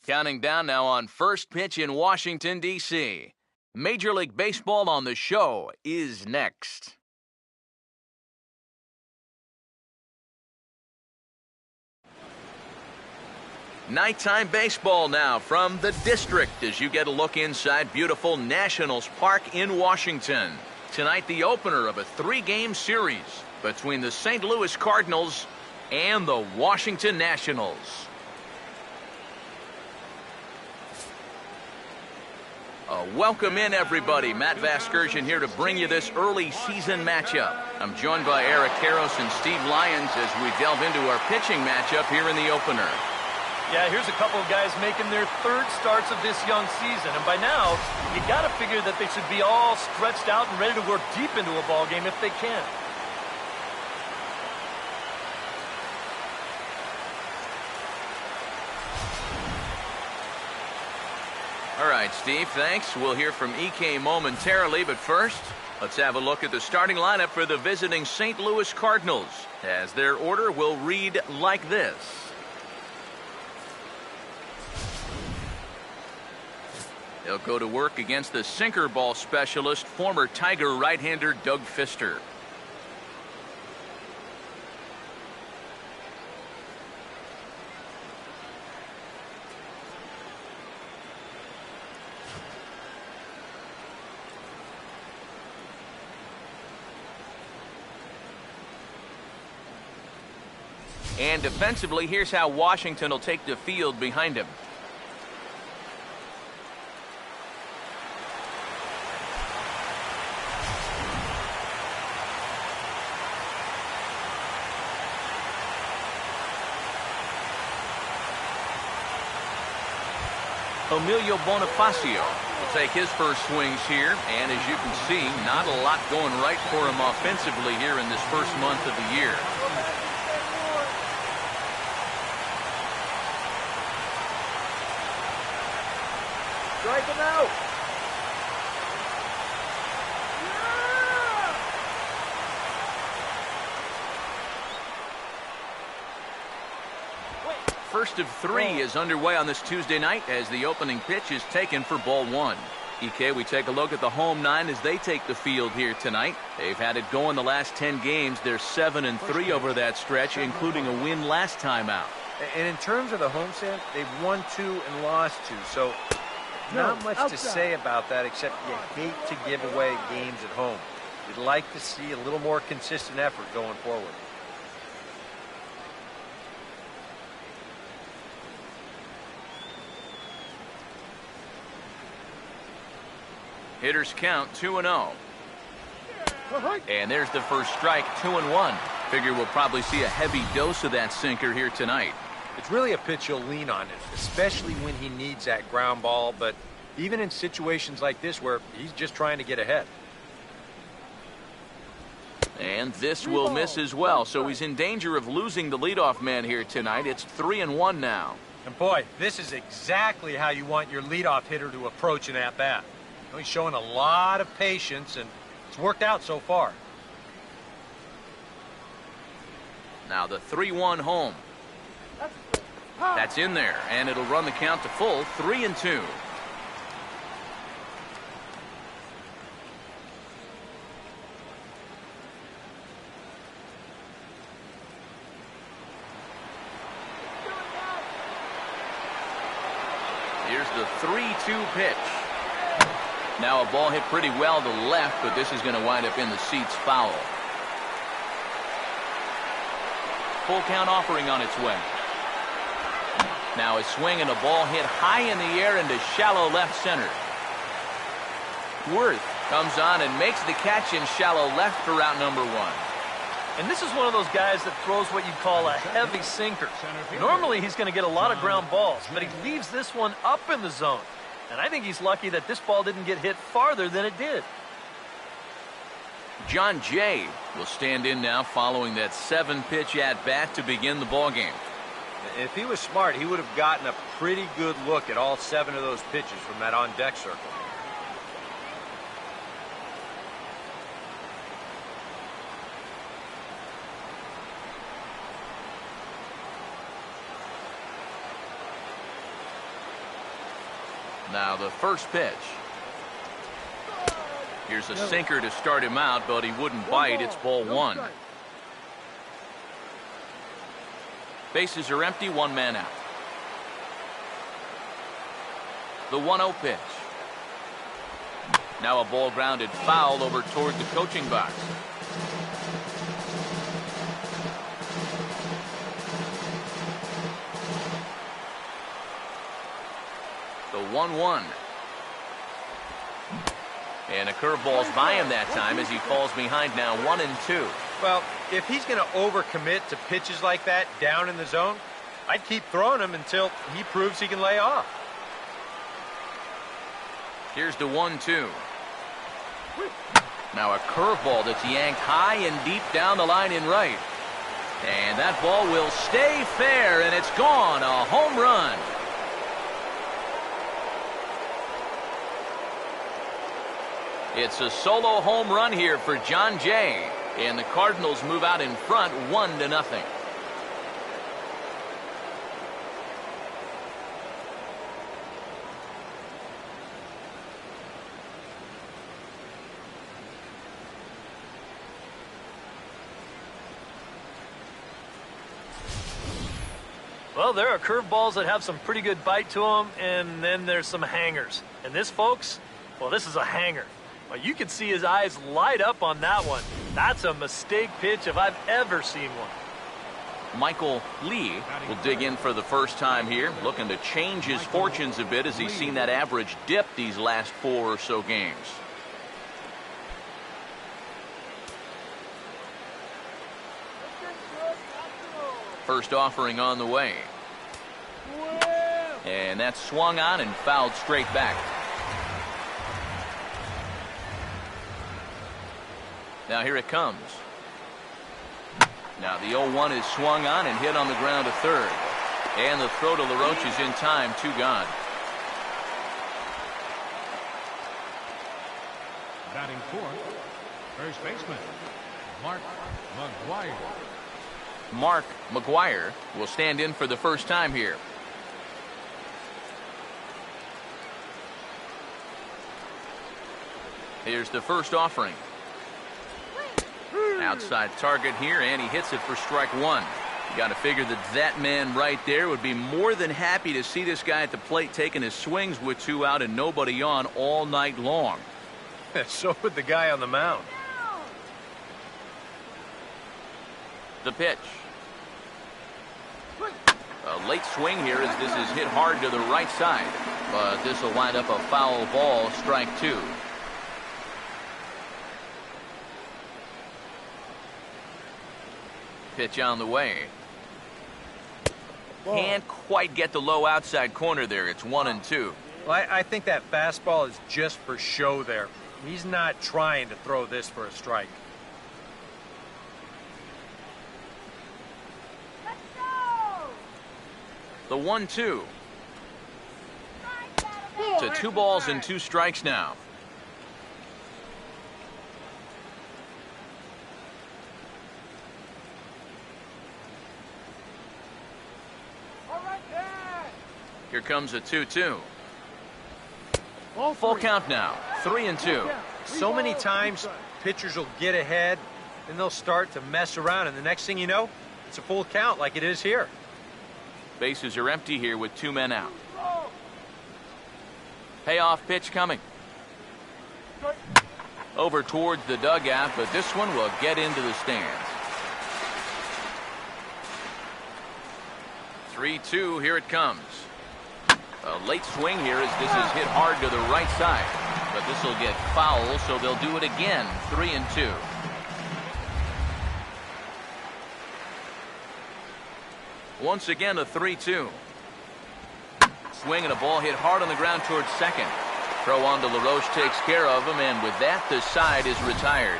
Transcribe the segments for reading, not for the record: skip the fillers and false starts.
Counting down now on first pitch in Washington, D.C. Major League Baseball on the show is next. Nighttime baseball now from the district as you get a look inside beautiful Nationals Park in Washington. Tonight, the opener of a 3-game series between the St. Louis Cardinals and the Washington Nationals. Welcome in, everybody. Matt Vasgersian here to bring you this early season matchup. I'm joined by Eric Karros and Steve Lyons as we delve into our pitching matchup here in the opener. Yeah, here's a couple of guys making their third starts of this young season. And by now, you got to figure that they should be all stretched out and ready to work deep into a ball game if they can. All right, Steve, thanks. We'll hear from EK momentarily, but first, let's have a look at the starting lineup for the visiting St. Louis Cardinals, as their order will read like this. They'll go to work against the sinker ball specialist, former Tiger right-hander Doug Fister. And defensively, here's how Washington will take the field behind him. Emilio Bonifacio will take his first swings here, and as you can see, not a lot going right for him offensively here in this first month of the year. Strike him out. First of 3 is underway on this Tuesday night as the opening pitch is taken for ball 1. EK, we take a look at the home 9 as they take the field here tonight. They've had it going the last 10 games. They're 7-3 over that stretch, including a win last time out. And in terms of the homestand, they've won 2 and lost 2. So not much to say about that, except you hate to give away games at home. You'd like to see a little more consistent effort going forward. Hitters count 2-0. And there's the first strike, 2-1. Figure we'll probably see a heavy dose of that sinker here tonight. It's really a pitch you'll lean on, especially when he needs that ground ball, but even in situations like this where he's just trying to get ahead. And this will miss as well, so he's in danger of losing the leadoff man here tonight. It's 3-1 now. And boy, this is exactly how you want your leadoff hitter to approach an at-bat. He's showing a lot of patience, and it's worked out so far. Now the 3-1 home. That's in there, and it'll run the count to full, 3-2. Here's the 3-2 pitch. Now a ball hit pretty well to left, but this is going to wind up in the seats foul. Full count offering on its way. Now a swing and a ball hit high in the air into shallow left center. Worth comes on and makes the catch in shallow left for out number 1. And this is one of those guys that throws what you'd call a heavy sinker. Normally he's going to get a lot of ground balls, but he leaves this one up in the zone. And I think he's lucky that this ball didn't get hit farther than it did. John Jay will stand in now following that 7-pitch at-bat to begin the ballgame. If he was smart, he would have gotten a pretty good look at all 7 of those pitches from that on-deck circle. Now the first pitch. Here's a sinker to start him out, but he wouldn't bite. It's ball one. Bases are empty, one man out. The 1-0 pitch. Now a ball grounded foul over toward the coaching box. The 1-1. And a curveball's by him that time as he falls behind now 1-2. Well, if he's going to overcommit to pitches like that down in the zone, I'd keep throwing him until he proves he can lay off. Here's the 1-2. Now a curveball that's yanked high and deep down the line in right. And that ball will stay fair, and it's gone. A home run. It's a solo home run here for John Jay. And the Cardinals move out in front 1-0. Well, there are curveballs that have some pretty good bite to them, and then there's some hangers. And this, folks, well, this is a hanger. Well, you can see his eyes light up on that one. That's a mistake pitch if I've ever seen one. Michael Lee will dig in for the first time here, looking to change his fortunes a bit as he's seen that average dip these last 4 or so games. First offering on the way. And that's swung on and fouled straight back. Now here it comes. Now the 0-1 is swung on and hit on the ground to third. And the throw to LaRoche is in time, 2 gone. Batting fourth, first baseman, Mark McGuire. Mark McGuire will stand in for the first time here. Here's the first offering. Outside target here, and he hits it for strike 1. You got to figure that that man right there would be more than happy to see this guy at the plate taking his swings with 2 out and nobody on all night long. So would the guy on the mound. The pitch. A late swing here as this is hit hard to the right side, but this will wind up a foul ball, strike 2. Pitch on the way. Can't quite get the low outside corner there. It's 1-2. Well, I think that fastball is just for show there. He's not trying to throw this for a strike. The 1-2. To 2 balls and 2 strikes now. Here comes a 2-2. Full count now. 3-2. So many times pitchers will get ahead and they'll start to mess around, and the next thing you know, it's a full count like it is here. Bases are empty here with 2 men out. Payoff pitch coming. Over towards the dugout, but this one will get into the stands. 3-2, here it comes. A late swing here as this is hit hard to the right side, but this will get foul, so they'll do it again. 3-2. Once again, a 3-2. Swing and a ball hit hard on the ground towards second. Throw on to LaRoche takes care of him, and with that, the side is retired.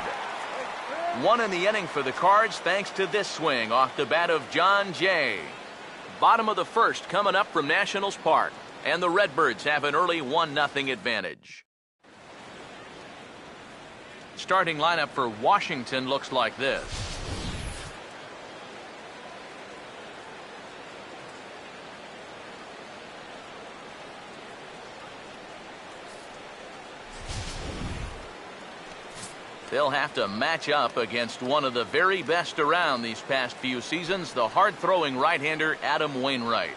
1 in the inning for the Cards thanks to this swing off the bat of John Jay. Bottom of the first coming up from Nationals Park, and the Redbirds have an early 1-0 advantage. Starting lineup for Washington looks like this. They'll have to match up against one of the very best around these past few seasons, the hard-throwing right-hander Adam Wainwright.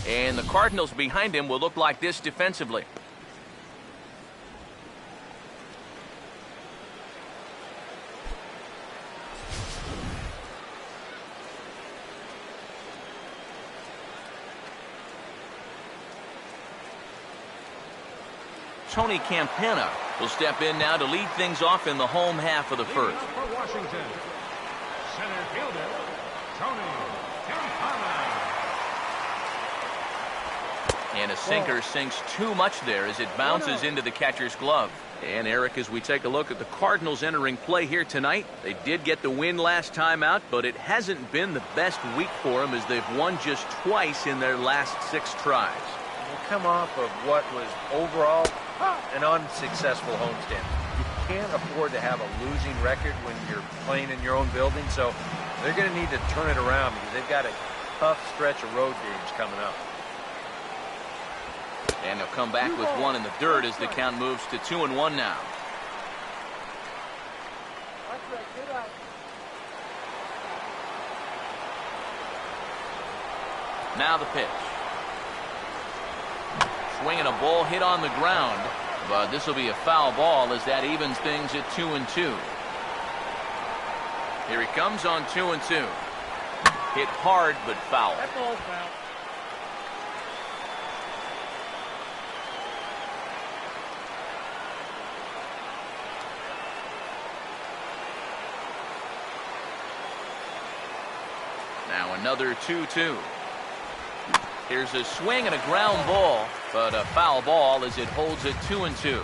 And the Cardinals behind him will look like this defensively. Tony Campana will step in now to lead things off in the home half of the first. For Washington, center fielder, Tony Campana. And a sinker sinks too much there as it bounces into the catcher's glove. And Eric, as we take a look at the Cardinals entering play here tonight, they did get the win last time out, but it hasn't been the best week for them as they've won just twice in their last 6 tries. We'll come off of what was overall an unsuccessful homestand. You can't afford to have a losing record when you're playing in your own building, so they're going to need to turn it around because they've got a tough stretch of road games coming up. And they'll come back with one in the dirt as the count moves to 2-1 now. Now the pitch. Swinging a ball hit on the ground, but this will be a foul ball as that evens things at 2-2. Here he comes on 2-2. Hit hard, but foul. That ball's foul. Now another 2-2. Here's a swing and a ground ball, but a foul ball as it holds at 2-2.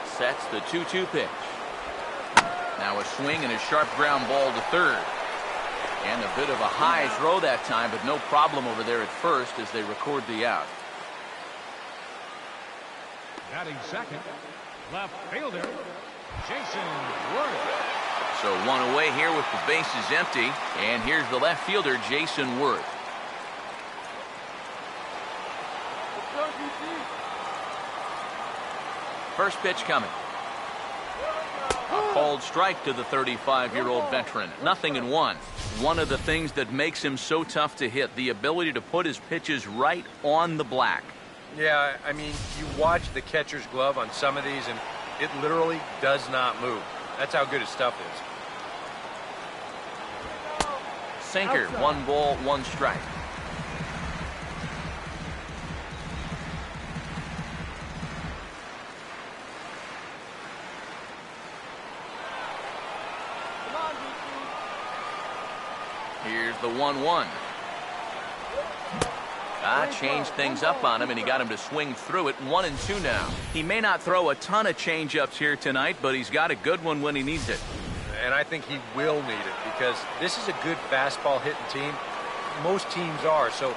Sets the 2-2 pitch. Now a swing and a sharp ground ball to third. And a bit of a high throw that time, but no problem over there at first as they record the out. Batting second, left fielder, Jason Worth. So one away here with the bases empty. And here's the left fielder, Jason Worth. First pitch coming. A called strike to the 35-year-old veteran. 0-1. One of the things that makes him so tough to hit, the ability to put his pitches right on the black. Yeah, I mean, you watch the catcher's glove on some of these, and it literally does not move. That's how good his stuff is. Sinker, 1 ball, 1 strike. Here's the 1-1. Changed things up on him, and he got him to swing through it. 1-2 now. He may not throw a ton of changeups here tonight, but he's got a good one when he needs it. And I think he will need it because this is a good fastball hitting team. Most teams are, so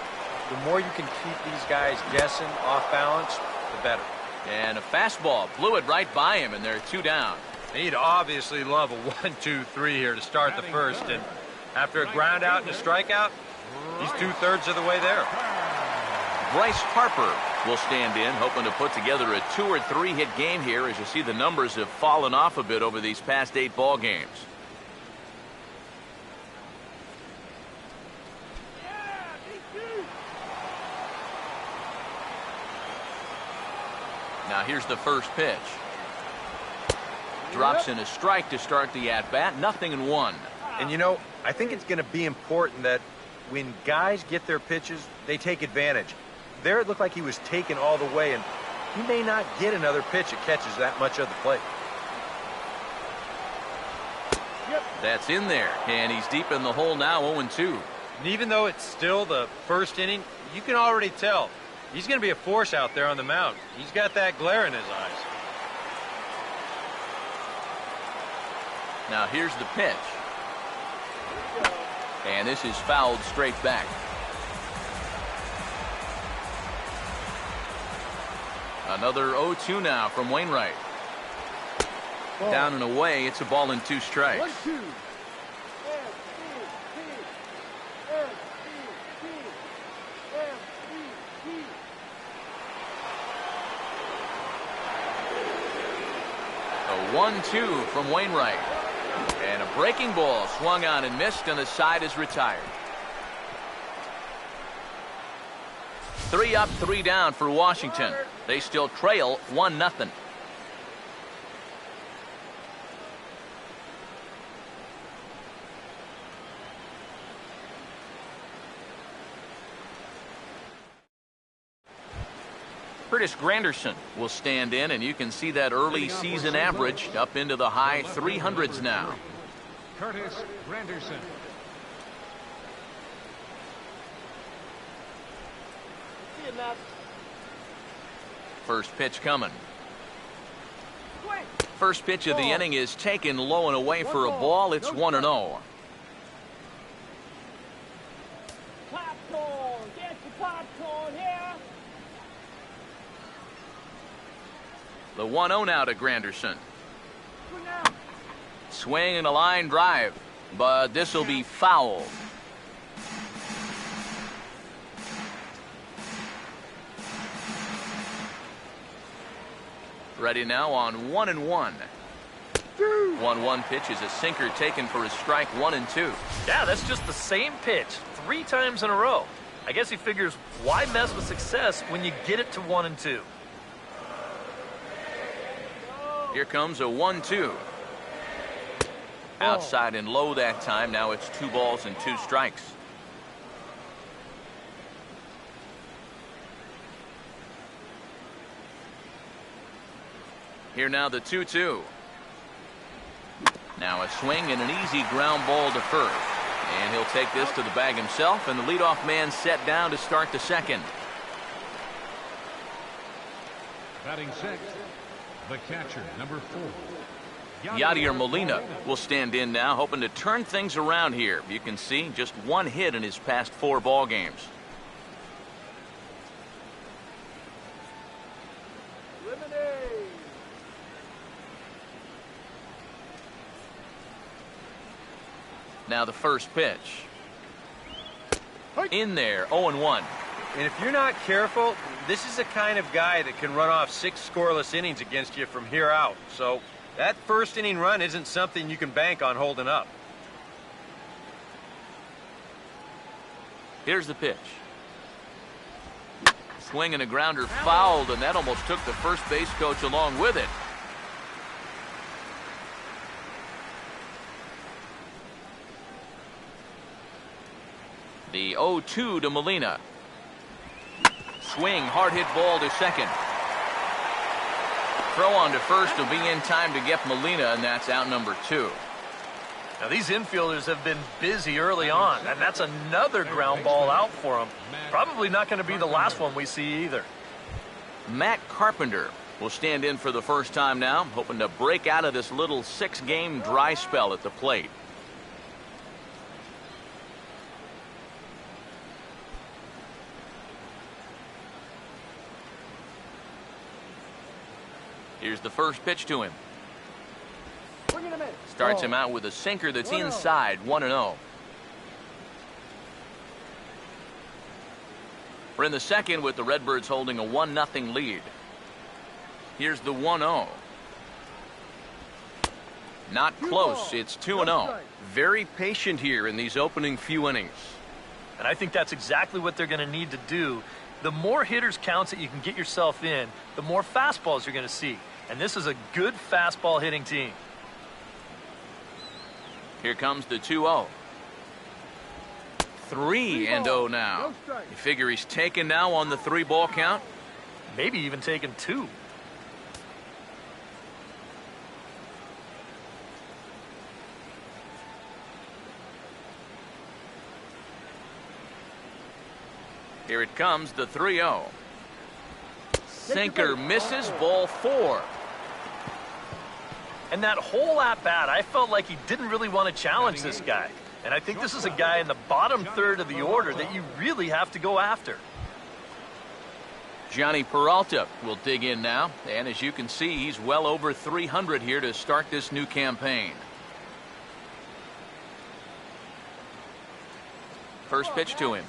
the more you can keep these guys guessing off balance, the better. And a fastball blew it right by him, and they're 2 down. He'd obviously love a 1-2-3 here to start the first, and after a ground out and a strikeout, he's 2/3 of the way there. Bryce Harper will stand in, hoping to put together a 2 or 3 hit game here as you see the numbers have fallen off a bit over these past 8 ball games. Now here's the first pitch. Drops in a strike to start the at-bat. 0-1. And you know, I think it's going to be important that when guys get their pitches, they take advantage. There it looked like he was taken all the way, and he may not get another pitch that catches that much of the plate. That's in there, and he's deep in the hole now, 0-2. And even though it's still the first inning, you can already tell he's going to be a force out there on the mound. He's got that glare in his eyes. Now here's the pitch. And this is fouled straight back. Another 0-2 now from Wainwright. Down and away, it's a ball and 2 strikes. 1-2. A 1-2 from Wainwright. And a breaking ball swung on and missed, and the side is retired. 3 up, 3 down for Washington. They still trail 1-0. Granderson will stand in, and you can see that early season average up into the high 300s now. Granderson. First pitch coming. First pitch of the inning is taken low and away for a ball. It's 1-0. The 1-0 now to Granderson. Swing and a line drive, but this will be foul. Ready now on 1-1. 1-1 pitch is a sinker taken for his strike 1-2. Yeah, that's just the same pitch 3 times in a row. I guess he figures, why mess with success when you get it to 1-2? Here comes a 1-2. Outside and low that time. Now it's 2 balls and 2 strikes. Here now the 2-2. Now a swing and an easy ground ball to first. And he'll take this to the bag himself, and the leadoff man set down to start the second. Batting sixth, the catcher, number 4. Yadier Molina will stand in now, hoping to turn things around here. You can see just 1 hit in his past 4 ball games. Now the first pitch. In there, 0-1. And if you're not careful, this is the kind of guy that can run off 6 scoreless innings against you from here out. So that first inning run isn't something you can bank on holding up. Here's the pitch. Swing and a grounder fouled, and that almost took the first base coach along with it. The 0-2 to Molina. Swing, hard hit ball to second. Throw on to first will be in time to get Molina, and that's out number 2. Now these infielders have been busy early on, and that's another ground ball out for them. Probably not going to be the last one we see either. Matt Carpenter will stand in for the first time now, hoping to break out of this little 6-game dry spell at the plate. Here's the first pitch to him. Starts him out with a sinker that's inside, 1-0. We're in the second with the Redbirds holding a 1-0 lead. Here's the 1-0. Not close. It's 2-0. Very patient here in these opening few innings. And I think that's exactly what they're going to need to do. The more hitters counts that you can get yourself in, the more fastballs you're going to see. And this is a good fastball hitting team. Here comes the 2-0. 3-0 now. You figure he's taken now on the 3-ball count? Maybe even taken 2. Here it comes, the 3-0. Sinker misses, ball 4. And that whole at-bat, I felt like he didn't really want to challenge this guy. And I think this is a guy in the bottom third of the order that you really have to go after. Johnny Peralta will dig in now, and as you can see, he's well over 300 here to start this new campaign. First pitch to him.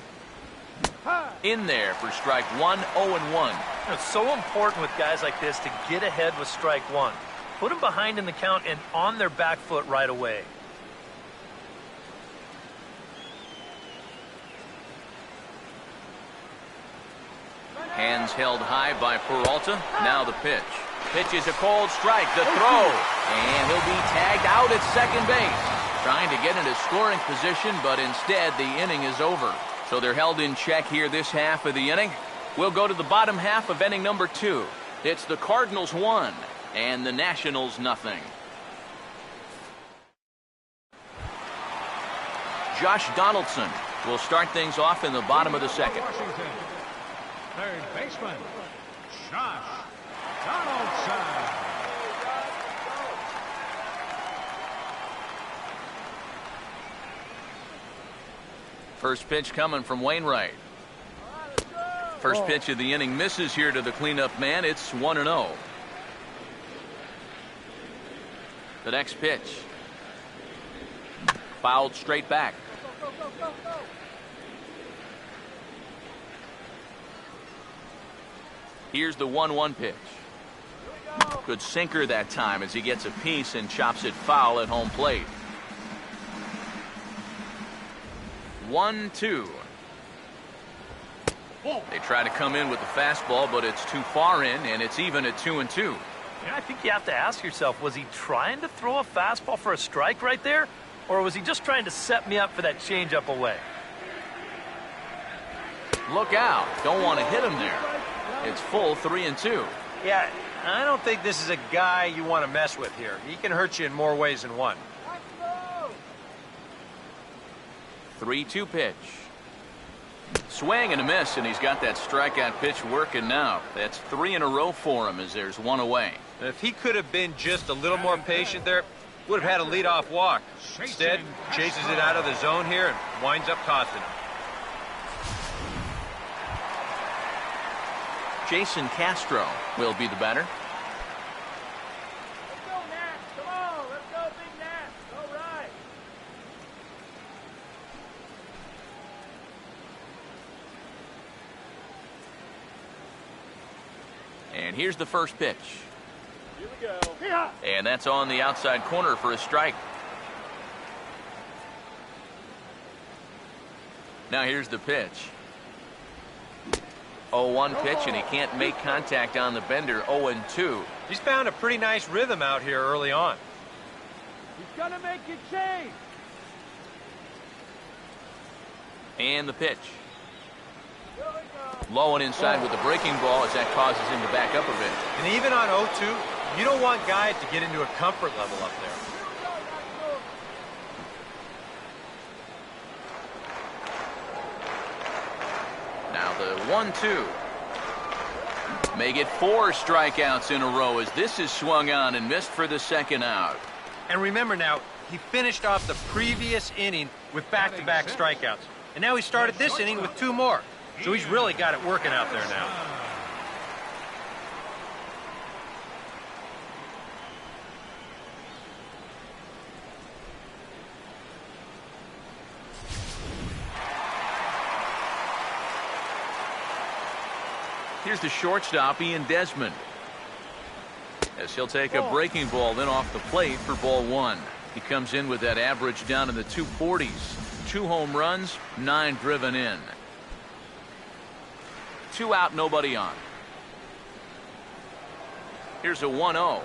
In there for strike one, 0-1. It's so important with guys like this to get ahead with strike one. Put them behind in the count and on their back foot right away. Hands held high by Peralta. Now the pitch. Pitch is a cold strike. The throw. And he'll be tagged out at second base. Trying to get into scoring position, but instead the inning is over. So they're held in check here this half of the inning. We'll go to the bottom half of inning number 2. It's the Cardinals 1 and the Nationals nothing. Josh Donaldson will start things off in the bottom of the second. Third baseman, Josh Donaldson. First pitch coming from Wainwright. First pitch of the inning misses here to the cleanup man. It's 1-0. The next pitch. Fouled straight back. Here's the 1-1 pitch. Good sinker that time as he gets a piece and chops it foul at home plate. 1-2. They try to come in with the fastball, but it's too far in, and it's even at 2-2. Yeah, I think you have to ask yourself, was he trying to throw a fastball for a strike right there? Or was he just trying to set me up for that changeup away? Look out. Don't want to hit him there. It's full 3-2. Yeah, I don't think this is a guy you want to mess with here. He can hurt you in more ways than one. 3-2 pitch. Swing and a miss, and he's got that strikeout pitch working now. That's 3 in a row for him as there's one away. And if he could have been just a little more patient there, would have had a leadoff walk. Instead, chases it out of the zone here and winds up costing him. Jason Castro will be the batter. Let's go, Nats. Come on. Let's go, Big Nats. All right. And here's the first pitch. Here we go. Yeah. And that's on the outside corner for a strike. Now here's the pitch. 0-1 pitch, and he can't make contact on the bender. 0-2. He's found a pretty nice rhythm out here early on. He's going to make you change. And the pitch. Low and inside with the breaking ball as that causes him to back up a bit. And even on 0-2, you don't want guys to get into a comfort level up there. Now the 1-2. May get 4 strikeouts in a row as this is swung on and missed for the second out. And remember now, he finished off the previous inning with back-to-back strikeouts. And now he started this inning with 2 more. So he's really got it working out there now. Here's the shortstop, Ian Desmond, as he'll take a breaking ball in off the plate for ball 1. He comes in with that average down in the 240s. 2 home runs, 9 driven in. 2 out, nobody on. Here's a 1-0.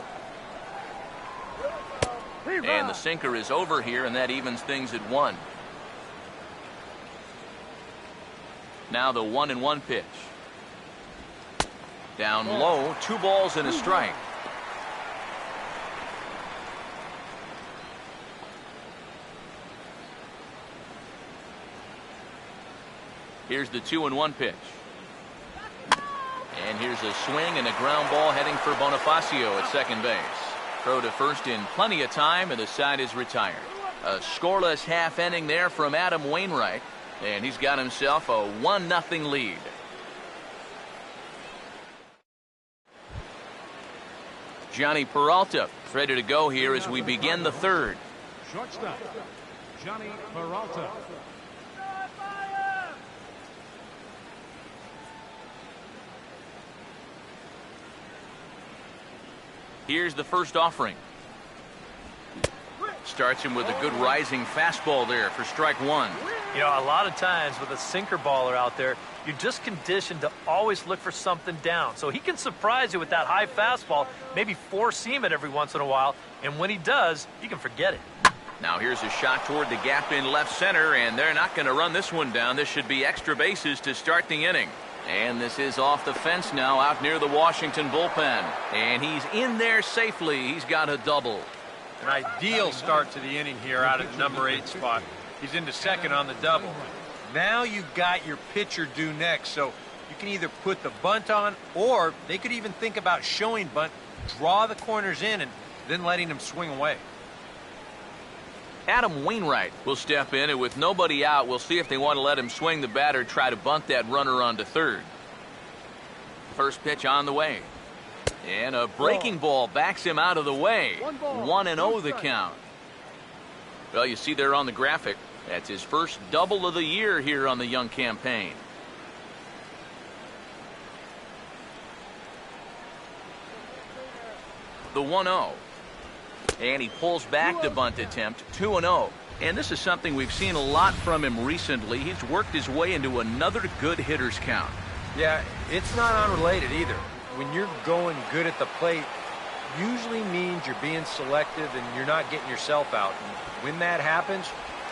And the sinker is over here, and that evens things at 1. Now the 1-1 pitch. Down low, 2 balls and a strike. Here's the 2-1 pitch. And here's a swing and a ground ball heading for Bonifacio at second base. Throw to first in plenty of time, and the side is retired. A scoreless half inning there from Adam Wainwright, and he's got himself a 1-0 lead. Johnny Peralta is ready to go here as we begin the third. Shortstop, Johnny Peralta. Here's the first offering. Starts him with a good rising fastball there for strike one. You know, a lot of times with a sinker baller out there, you're just conditioned to always look for something down. So he can surprise you with that high fastball, maybe four-seam it every once in a while, and when he does, you can forget it. Now here's a shot toward the gap in left center, and they're not going to run this one down. This should be extra bases to start the inning. And this is off the fence now out near the Washington bullpen. And he's in there safely. He's got a double. An ideal start to the inning here out at the number 8 spot. He's into second on the double. Now you've got your pitcher due next, so you can either put the bunt on, or they could even think about showing bunt, draw the corners in, and then letting him swing away. Adam Wainwright will step in, and with nobody out, we'll see if they want to let him swing the bat or try to bunt that runner onto third. First pitch on the way. And a breaking ball backs him out of the way. 1-0 the count. Well, you see there on the graphic, that's his first double of the year here on the young campaign. The 1-0. And he pulls back the bunt attempt, 2-0. And this is something we've seen a lot from him recently. He's worked his way into another good hitter's count. Yeah, it's not unrelated either. When you're going good at the plate, usually means you're being selective and you're not getting yourself out. And when that happens,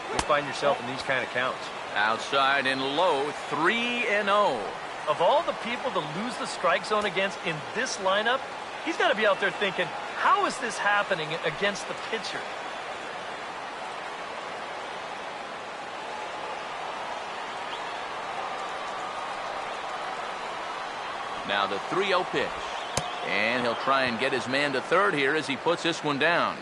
you'll find yourself in these kind of counts. Outside and low, 3-0. Of all the people to lose the strike zone against in this lineup, he's got to be out there thinking, how is this happening against the pitcher? Now the 3-0 pitch. And he'll try and get his man to third here as he puts this one down.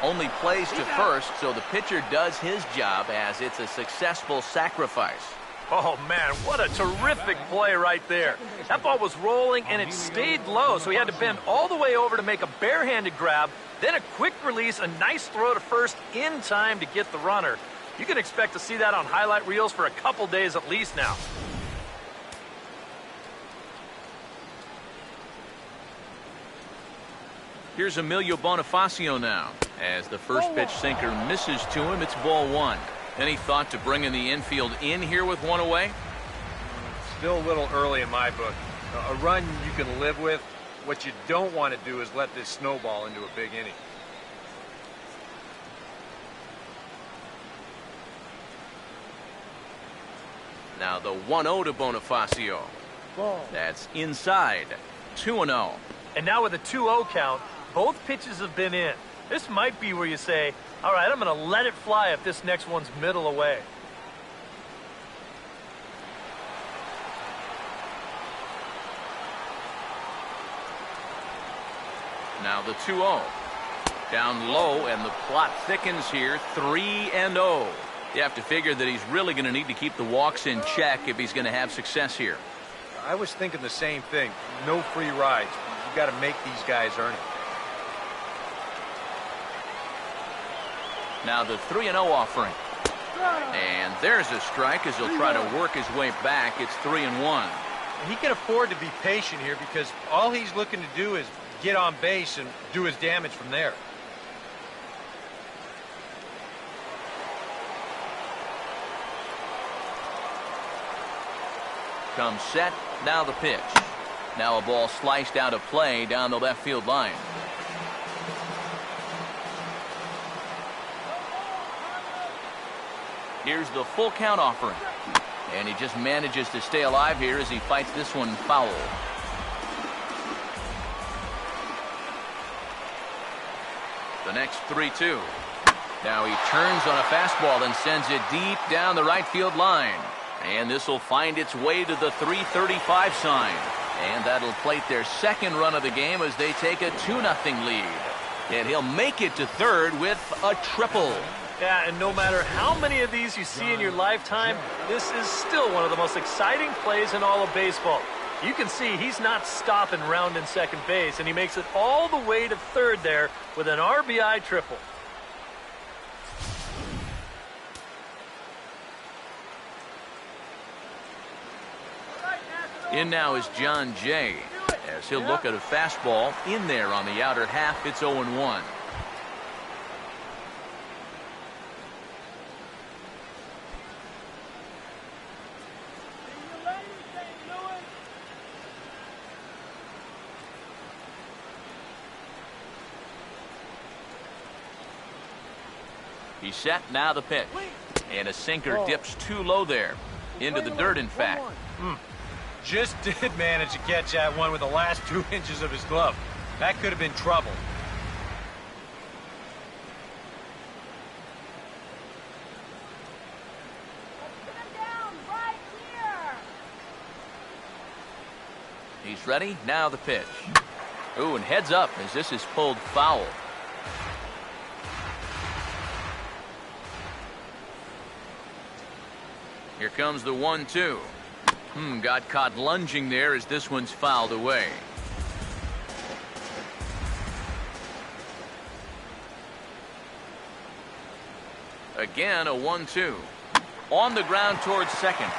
Only plays to first, so the pitcher does his job as it's a successful sacrifice. Oh, man, what a terrific play right there. That ball was rolling, and it stayed low, so he had to bend all the way over to make a barehanded grab, then a quick release, a nice throw to first in time to get the runner. You can expect to see that on highlight reels for a couple days at least now. Here's Emilio Bonifacio now. As the first pitch sinker misses to him, it's ball one. Any thought to bringing the infield in here with one away? Still a little early in my book. A run you can live with. What you don't want to do is let this snowball into a big inning. Now the 1-0 to Bonifacio. That's inside. 2-0. And now with a 2-0 count, both pitches have been in. This might be where you say, all right, I'm going to let it fly if this next one's middle away. Now the 2-0. Down low, and the plot thickens here, 3-0. You have to figure that he's really going to need to keep the walks in check if he's going to have success here. I was thinking the same thing. No free rides. You've got to make these guys earn it. Now the 3-0 offering. And there's a strike as he'll try to work his way back. It's 3-1. He can afford to be patient here because all he's looking to do is get on base and do his damage from there. Comes set. Now the pitch. Now a ball sliced out of play down the left field line. Here's the full count offering. And he just manages to stay alive here as he fights this one foul. The next 3-2. Now he turns on a fastball and sends it deep down the right field line. And this will find its way to the 335 sign. And that'll plate their second run of the game as they take a 2-0 lead. And he'll make it to third with a triple. Yeah, and no matter how many of these you see in your lifetime, this is still one of the most exciting plays in all of baseball. You can see he's not stopping rounding second base, and he makes it all the way to third there with an RBI triple. In now is John Jay, as he'll look at a fastball in there on the outer half. It's 0-1. He's set, now the pitch. And a sinker dips too low there. Into the dirt, in fact. Just did manage to catch that one with the last 2 inches of his glove. That could have been trouble. He's ready, now the pitch. Ooh, and heads up as this is pulled foul. Here comes the 1-2. Got caught lunging there as this one's fouled away. Again, a 1-2. On the ground towards second.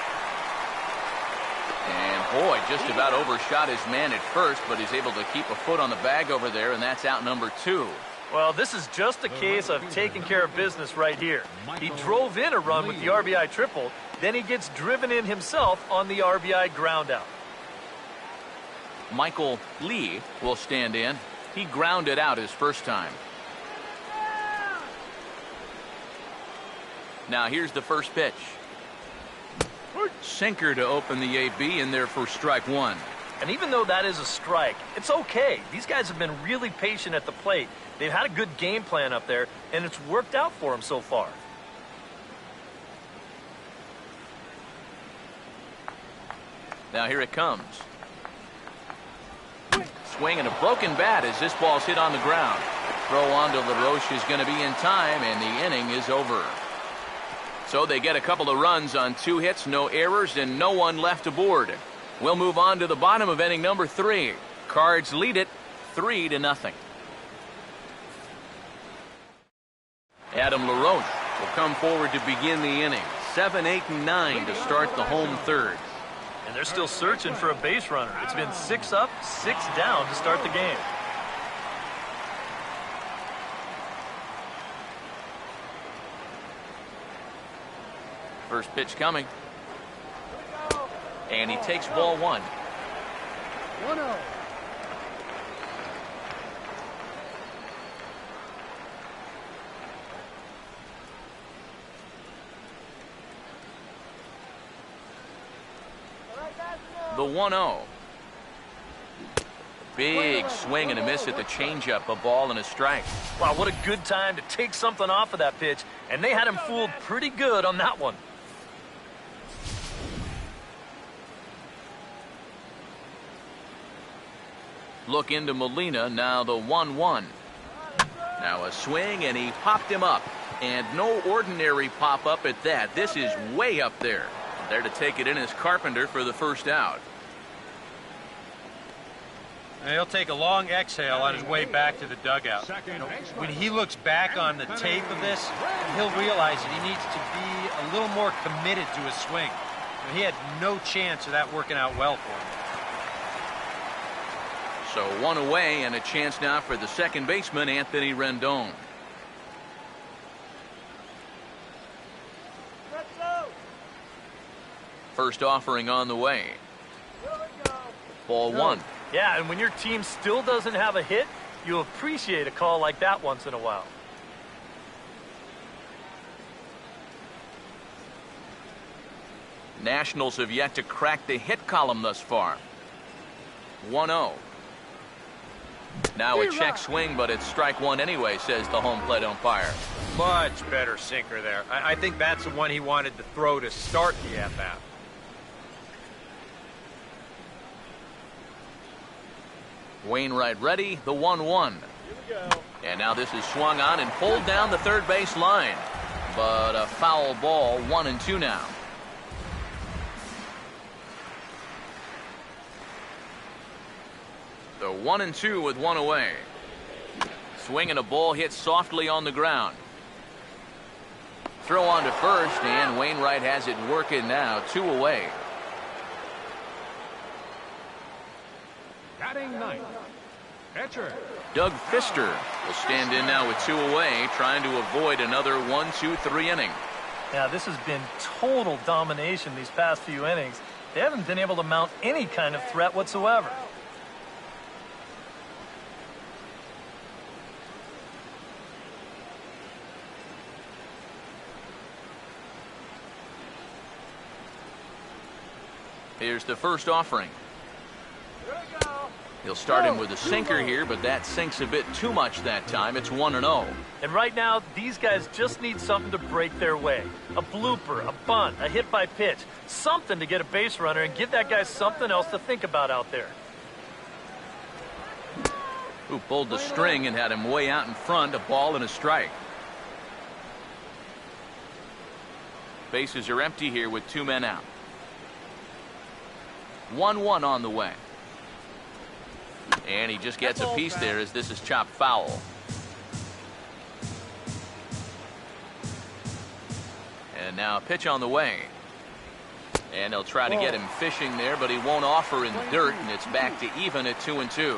And boy, just about overshot his man at first, but he's able to keep a foot on the bag over there, and that's out number 2. Well, this is just a case of taking care of business right here. He drove in a run with the RBI triple, then he gets driven in himself on the RBI ground out. Michael Lee will stand in. He grounded out his first time. Now here's the first pitch. Sinker to open the AB in there for strike 1. And even though that is a strike, it's okay. These guys have been really patient at the plate. They've had a good game plan up there, and it's worked out for them so far. Now here it comes. Swing and a broken bat as this ball's hit on the ground. Throw on to LaRoche is going to be in time, and the inning is over. So they get a couple of runs on 2 hits, no errors, and no one left aboard. We'll move on to the bottom of inning number 3. Cards lead it 3-0. Adam LaRoche will come forward to begin the inning. 7, 8, and 9 to start the home third. And they're still searching for a base runner. It's been 6 up, 6 down to start the game. First pitch coming. And he takes ball 1. 1-0. The 1-0. Big swing and a miss at the changeup, a ball and a strike. Wow, what a good time to take something off of that pitch, and they had him fooled pretty good on that one. Look into Molina, now the 1-1. Now a swing, and he popped him up. And no ordinary pop-up at that. This is way up there. There to take it in is Carpenter for the first out. And he'll take a long exhale on his way back to the dugout. When he looks back on the tape of this, he'll realize that he needs to be a little more committed to his swing. He had no chance of that working out well for him. So 1 away, and a chance now for the second baseman, Anthony Rendon. First offering on the way. Ball 1. Yeah, and when your team still doesn't have a hit, you appreciate a call like that once in a while. Nationals have yet to crack the hit column thus far. 1-0. Now a check swing, but it's strike 1 anyway, says the home plate umpire. Much better sinker there. I think that's the one he wanted to throw to start the at-bat. Wainwright ready, the 1-1. And now this is swung on and pulled down the third base line. But a foul ball, 1-2 now. So 1-2 with one away. Swinging a ball hit softly on the ground. Throw on to first, and Wainwright has it working now. 2 away. Batting ninth, pitcher. Doug Fister will stand in now with 2 away, trying to avoid another 1-2-3 inning. Yeah, this has been total domination these past few innings. They haven't been able to mount any kind of threat whatsoever. Here's the first offering. He'll start him with a sinker here, but that sinks a bit too much that time. It's 1-0. And right now, these guys just need something to break their way. A blooper, a bunt, a hit by pitch. Something to get a base runner and give that guy something else to think about out there. Who pulled the string and had him way out in front, a ball and a strike. Bases are empty here with 2 men out. 1-1 on the way. And he just gets a piece there as this is chopped foul. And now a pitch on the way. And they'll try to get him fishing there, but he won't offer in dirt, and it's back to even at 2-2.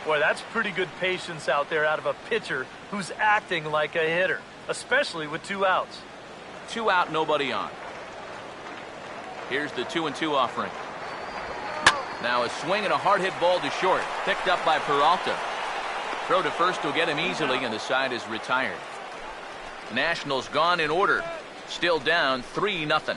Boy, that's pretty good patience out there out of a pitcher who's acting like a hitter, especially with 2 outs. 2 out, nobody on. Here's the 2-2 offering. Now a swing and a hard hit ball to short, picked up by Peralta. Throw to first will get him easily, and the side is retired. Nationals gone in order, still down 3-0.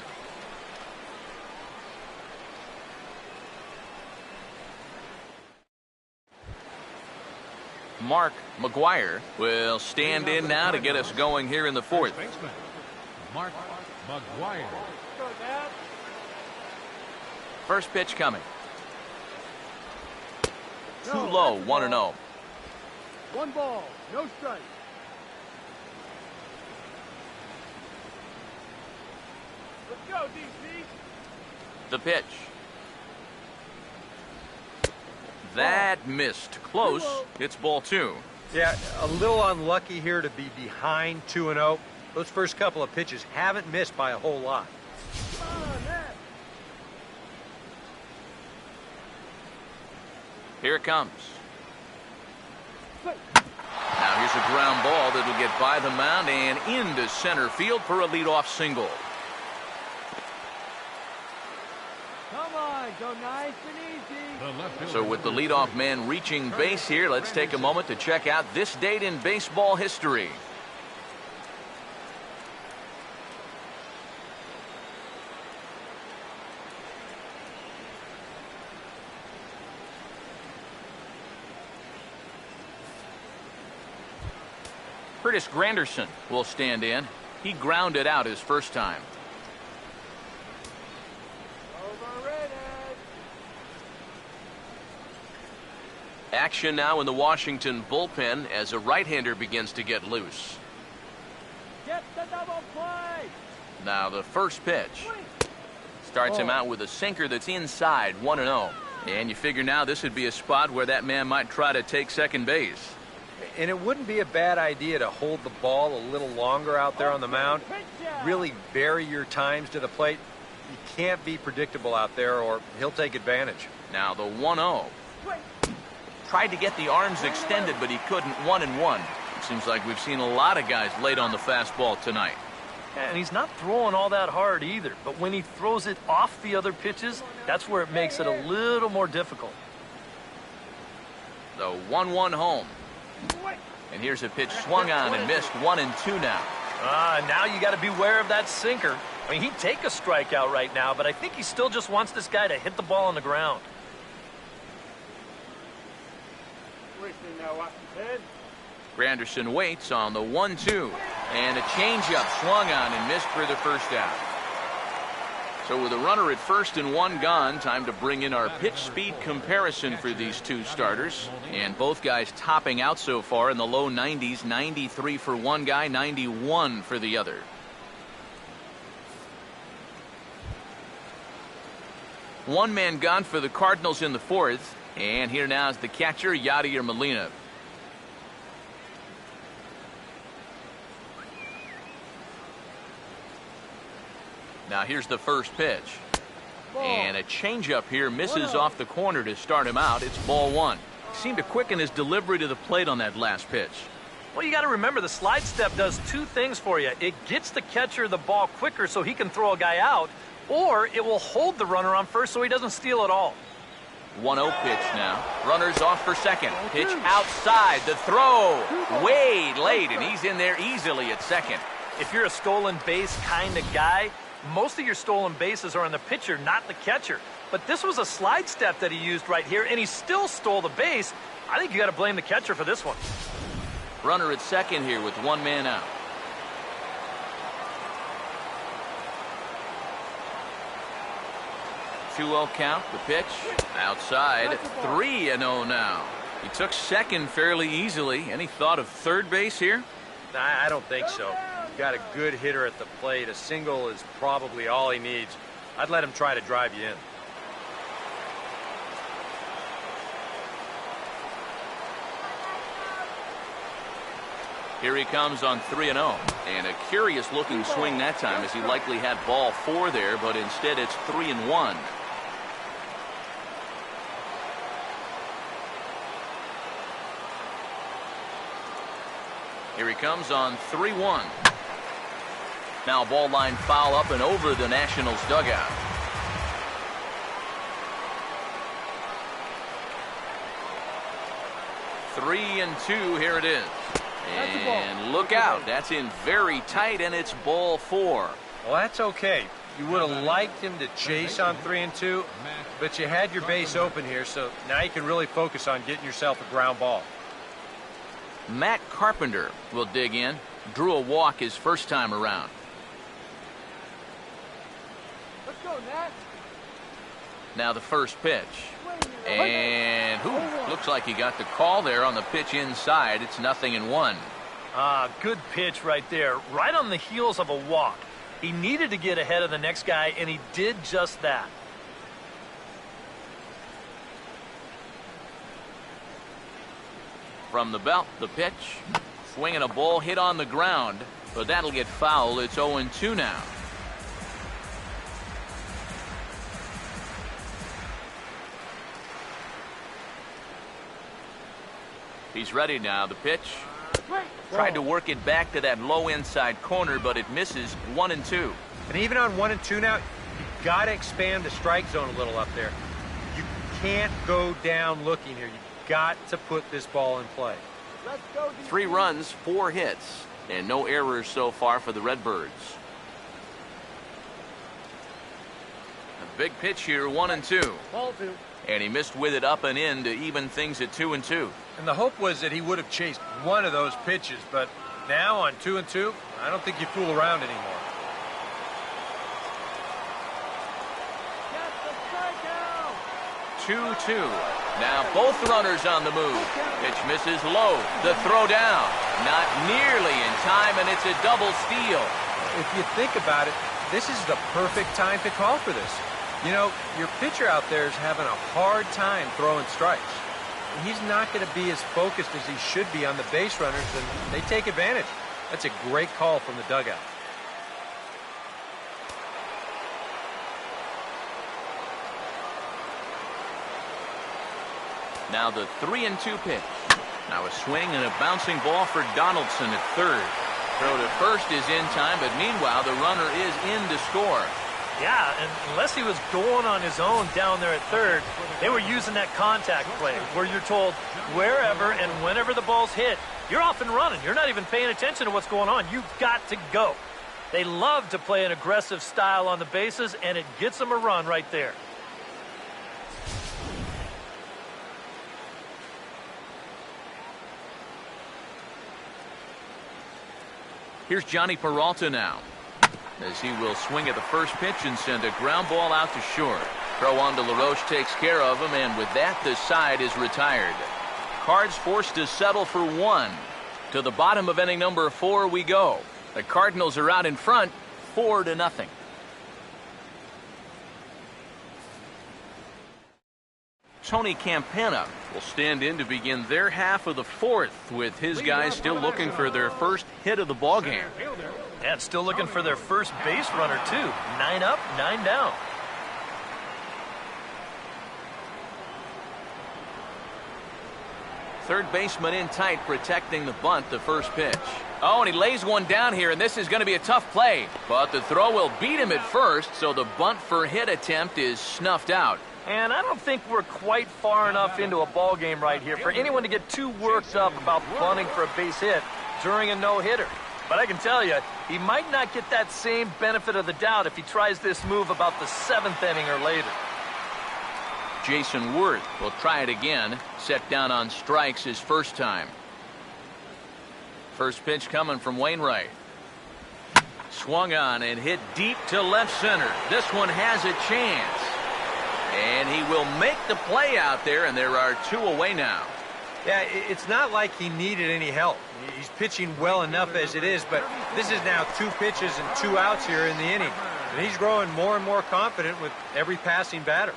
Mark McGuire will stand in now to get us going here in the 4th. Mark McGuire. First pitch coming. Too low, 1-0. 1 ball, no strike. Let's go, DC. The pitch. That missed. Close. It's ball 2. Yeah, a little unlucky here to be behind 2-0. Those first couple of pitches haven't missed by a whole lot. Come on, man. Here it comes. Now here's a ground ball that'll get by the mound and into center field for a leadoff single. Come on, go nice and easy. So with the leadoff man reaching base here, let's take a moment to check out this date in baseball history. Curtis Granderson will stand in. He grounded out his first time. Overrated. Action now in the Washington bullpen as a right-hander begins to get loose. Get the double play. Now the first pitch. Starts him out with a sinker that's inside, 1-0. And you figure now this would be a spot where that man might try to take second base. And it wouldn't be a bad idea to hold the ball a little longer out there on the mound. Really vary your times to the plate. You can't be predictable out there or he'll take advantage. Now the 1-0. Tried to get the arms extended, but he couldn't. 1-1. It seems like we've seen a lot of guys late on the fastball tonight. And he's not throwing all that hard either, but when he throws it off the other pitches, that's where it makes it a little more difficult. The 1-1 home. And here's a pitch swung on and missed. 1-2 now. Now you got to beware of that sinker. I mean, he'd take a strikeout right now, but I think he still just wants this guy to hit the ball on the ground. Granderson waits on the 1-2. And a changeup swung on and missed for the first out. So with a runner at first and 1 gone, time to bring in our pitch speed comparison for these 2 starters. And both guys topping out so far in the low 90s, 93 for one guy, 91 for the other. One man gone for the Cardinals in the 4th, And here now is the catcher, Yadier Molina. Now here's the first pitch. And a changeup here misses off the corner to start him out. It's ball one. Seemed to quicken his delivery to the plate on that last pitch. Well, you got to remember the slide step does two things for you. It gets the catcher the ball quicker so he can throw a guy out, or it will hold the runner on first so he doesn't steal at all. 1-0 pitch now. Runners off for second. Pitch outside. The throw way late, and he's in there easily at second. If you're a stolen base kind of guy, most of your stolen bases are on the pitcher, not the catcher. But this was a slide step that he used right here, and he still stole the base. I think you got to blame the catcher for this one. Runner at second here with one man out. 2-0 count. The pitch outside. 3-0 now. He took second fairly easily. Any thought of third base here? I don't think so. You've got a good hitter at the plate. A single is probably all he needs. I'd let him try to drive you in. Here he comes on 3-0. And a curious looking swing that time, as he likely had ball 4 there, but instead it's 3-1. Here he comes on 3-1. Now ball line foul up and over the Nationals dugout. Three and 2, here it is. And look out, that's in very tight, and it's ball 4. Well, that's okay. You would have liked him to chase on 3 and 2, but you had your base open here, so now you can really focus on getting yourself a ground ball. Matt Carpenter will dig in. Drew a walk his first time around. Let's go, Nat. Now the first pitch. And looks like he got the call there on the pitch inside. It's 0-1. Good pitch right there. Right on the heels of a walk. He needed to get ahead of the next guy, and he did just that. From the belt, the pitch. Swinging a ball hit on the ground, but that'll get foul. It's 0-2 now. He's ready now. The pitch. Tried to work it back to that low inside corner, but it misses. 1-2. And even on 1 and 2 now, you got to expand the strike zone a little up there. You can't go down looking here. You got to put this ball in play. Let's go, 3 runs, 4 hits, and no errors so far for the Redbirds. A big pitch here, 1-2. Ball 2. And he missed with it up and in to even things at 2-2. And the hope was that he would have chased one of those pitches, but now on 2 and 2, I don't think you fool around anymore. Get the strikeout. 2-2. Now both runners on the move. Pitch misses low. The throw down. Not nearly in time, and it's a double steal. If you think about it, this is the perfect time to call for this. You know, your pitcher out there is having a hard time throwing strikes. He's not going to be as focused as he should be on the base runners, and they take advantage. That's a great call from the dugout. Now the 3-2 pitch. Now a swing and a bouncing ball for Donaldson at third. Throw to first is in time, but meanwhile the runner is in to score. Yeah, and unless he was going on his own down there at third, they were using that contact play where you're told wherever and whenever the ball's hit, you're off and running. You're not even paying attention to what's going on. You've got to go. They love to play an aggressive style on the bases, and it gets them a run right there. Here's Johnny Peralta now, as he will swing at the first pitch and send a ground ball out to short. Throw on to LaRoche takes care of him, and with that, the side is retired. Cards forced to settle for 1. To the bottom of inning number 4 we go. The Cardinals are out in front, 4-0. Tony Campana will stand in to begin their half of the fourth, with his guys still looking for their first hit of the ballgame. And still looking for their first base runner, too. 9 up, 9 down. Third baseman in tight, protecting the bunt, the first pitch. Oh, and he lays one down here, and this is going to be a tough play. But the throw will beat him at first, so the bunt for hit attempt is snuffed out. And I don't think we're quite far enough into a ball game right here for anyone to get too worked up about bunting for a base hit during a no-hitter. But I can tell you, he might not get that same benefit of the doubt if he tries this move about the 7th inning or later. Jason Worth will try it again, set down on strikes his first time. First pitch coming from Wainwright. Swung on and hit deep to left center. This one has a chance. And he will make the play out there, and there are 2 away now. Yeah, it's not like he needed any help. He's pitching well enough as it is, but this is now 2 pitches and 2 outs here in the inning. And he's growing more and more confident with every passing batter.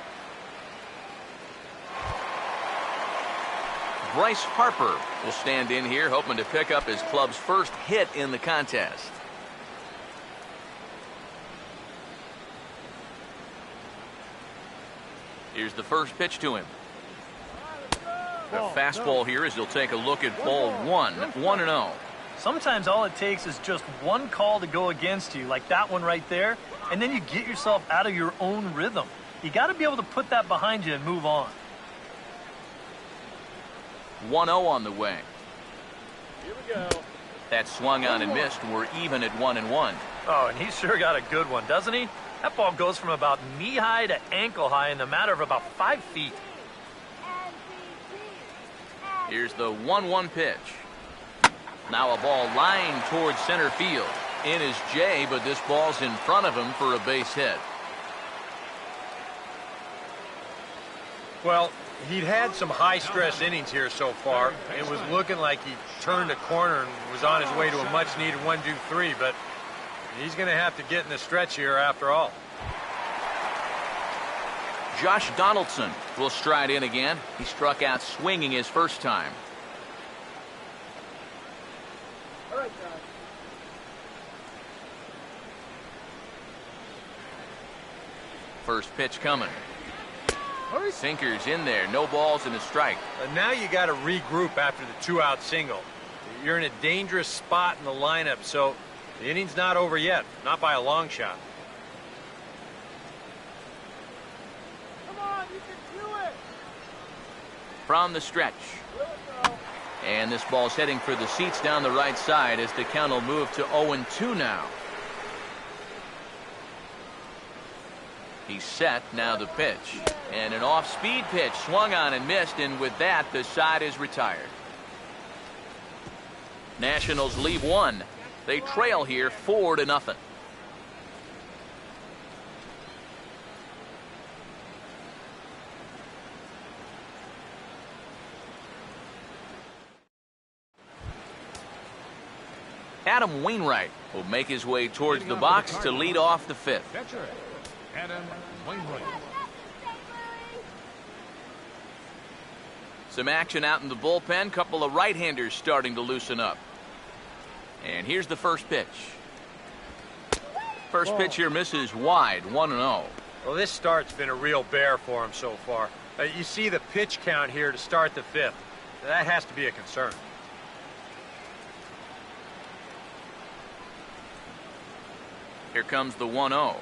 Bryce Harper will stand in here, hoping to pick up his club's first hit in the contest. Here's the first pitch to him. The fastball here as he'll take a look at ball 1, 1-0. Sometimes all it takes is just one call to go against you, like that one right there, and then you get yourself out of your own rhythm. You got to be able to put that behind you and move on. 1-0 on the way. Here we go. That swung on and missed. We're even at 1-1. Oh, and he sure got a good one, doesn't he? That ball goes from about knee-high to ankle-high in the matter of about 5 feet. Here's the 1-1 pitch. Now a ball lined towards center field. In is Jay, but this ball's in front of him for a base hit. Well, he'd had some high-stress innings here so far. It was looking like he turned a corner and was on his way to a much-needed 1-2-3, but he's going to have to get in the stretch here after all. Josh Donaldson will stride in again. He struck out swinging his first time. All right, guys. First pitch coming. Sinker's in there. No balls and a strike. Now you got to regroup after the 2-out single. You're in a dangerous spot in the lineup, so the inning's not over yet. Not by a long shot. Come on, you can do it. From the stretch. Here we go. And this ball's heading for the seats down the right side as the count will move to 0-2 now. He's set. Now the pitch. And an off-speed pitch swung on and missed, and with that the side is retired. Nationals leave 1. They trail here 4-0. Adam Wainwright will make his way towards the box to lead off the 5th. Catcher, Adam Wainwright. Some action out in the bullpen. Couple of right-handers starting to loosen up. And here's the first pitch. First pitch here misses wide, 1-0. Well, this start's been a real bear for him so far. You see the pitch count here to start the 5th. That has to be a concern. Here comes the 1-0.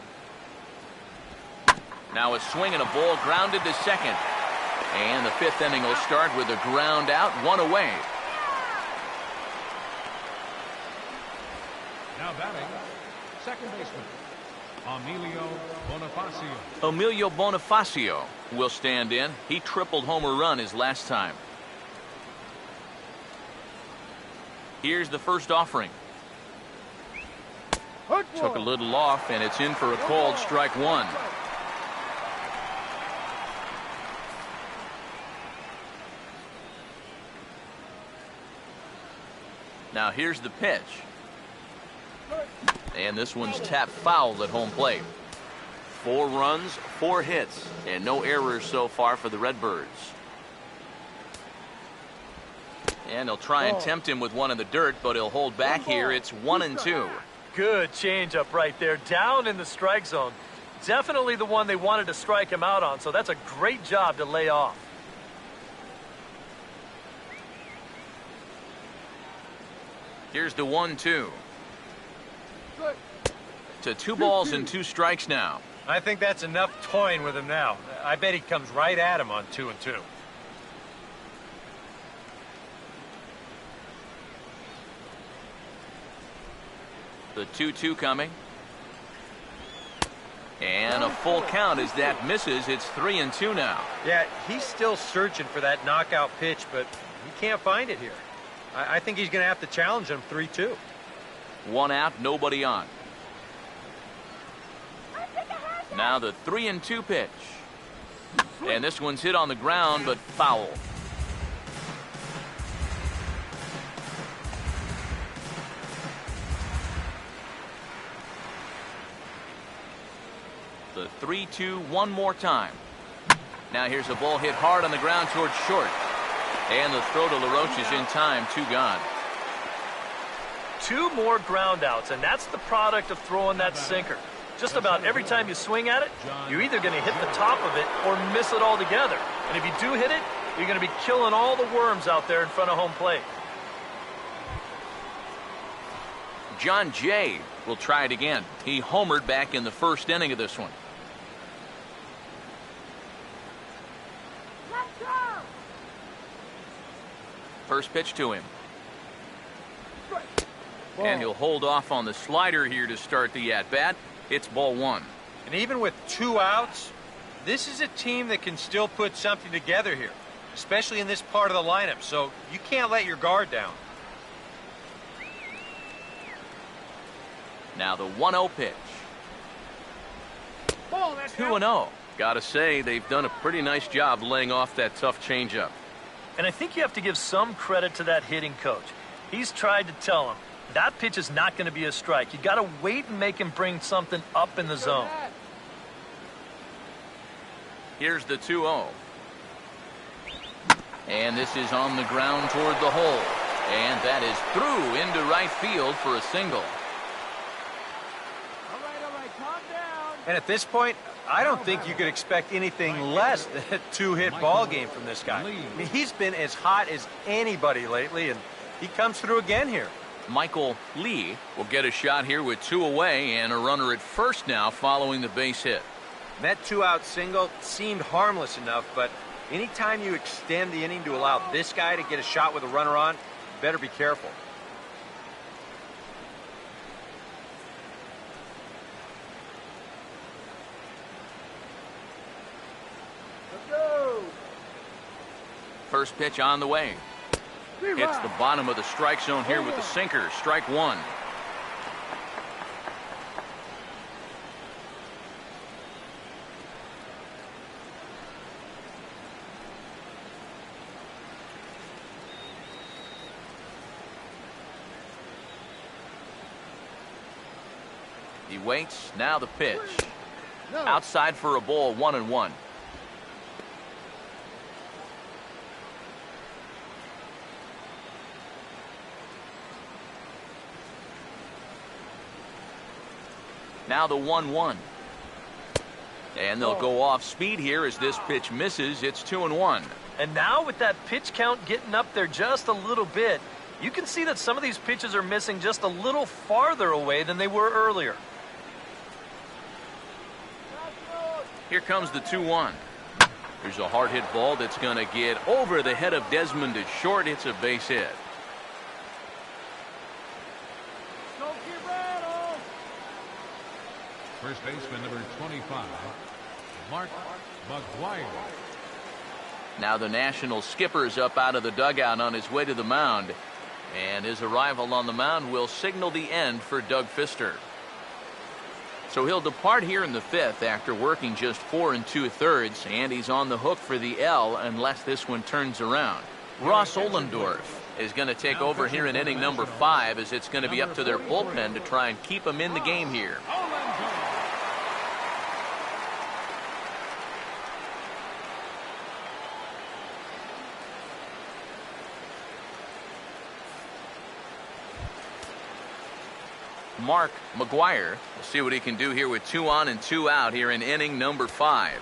Now a swing and a ball grounded to second. And the 5th inning will start with a ground out, 1 away. Now batting, second baseman, Emilio Bonifacio. Emilio Bonifacio will stand in. He tripled homer run his last time. Here's the first offering. Took a little off, and it's in for a called strike 1. Now here's the pitch. And this one's tapped foul at home plate. 4 runs, 4 hits, and no errors so far for the Redbirds. And they'll try and tempt him with one in the dirt, but he'll hold back here. It's 1-2. Good changeup right there, down in the strike zone. Definitely the one they wanted to strike him out on, so that's a great job to lay off. Here's the 1-2. To 2 balls and 2 strikes now. I think that's enough toying with him now. I bet he comes right at him on 2-2. The 2-2 coming. And a full count as that misses. It's 3-2 now. Yeah, he's still searching for that knockout pitch, but he can't find it here. I think he's going to have to challenge him 3-2. 1 out, nobody on. Now the 3-2 pitch. And this one's hit on the ground, but foul. The 3-2 one more time. Now here's a ball hit hard on the ground towards short. And the throw to LaRoche is in time. 2 gone. 2 more ground outs, and that's the product of throwing that sinker. Just about every time you swing at it, you're either going to hit the top of it or miss it altogether. And if you do hit it, you're going to be killing all the worms out there in front of home plate. John Jay will try it again. He homered back in the first inning of this one. First pitch to him. And he'll hold off on the slider here to start the at-bat. It's ball 1. And even with 2 outs, this is a team that can still put something together here, especially in this part of the lineup, so you can't let your guard down. Now the 1-0 pitch. 2-0. Gotta say, they've done a pretty nice job laying off that tough changeup. And I think you have to give some credit to that hitting coach. He's tried to tell him, that pitch is not going to be a strike. You got to wait and make him bring something up in the zone. Here's the 2-0. And this is on the ground toward the hole. And that is through into right field for a single. All right, calm down. And at this point, I don't think you could expect anything less than a 2-hit ball game from this guy. I mean, he's been as hot as anybody lately, and he comes through again here. Michael Lee will get a shot here with 2 away and a runner at first now following the base hit. That 2-out single seemed harmless enough, but anytime you extend the inning to allow this guy to get a shot with a runner on, you better be careful. Let's go. First pitch on the way. Hits the bottom of the strike zone here with the sinker. Strike 1. He waits. Now the pitch. Outside for a ball. 1-1. Now the 1-1. And they'll go off speed here as this pitch misses. It's 2-1. And now with that pitch count getting up there just a little bit, you can see that some of these pitches are missing just a little farther away than they were earlier. Here comes the 2-1. There's a hard hit ball that's going to get over the head of Desmond at short. It's a base hit. First baseman number 25, Mark McGuire. Now the National skipper's up out of the dugout on his way to the mound. And his arrival on the mound will signal the end for Doug Fister. So he'll depart here in the 5th after working just 4 2/3, and he's on the hook for the L unless this one turns around. Ross Ohlendorf is going to take over here in inning number 5, as it's going to be up to their bullpen to try and keep him in the game here. Mark McGuire. We'll see what he can do here with 2 on and 2 out here in inning number 5.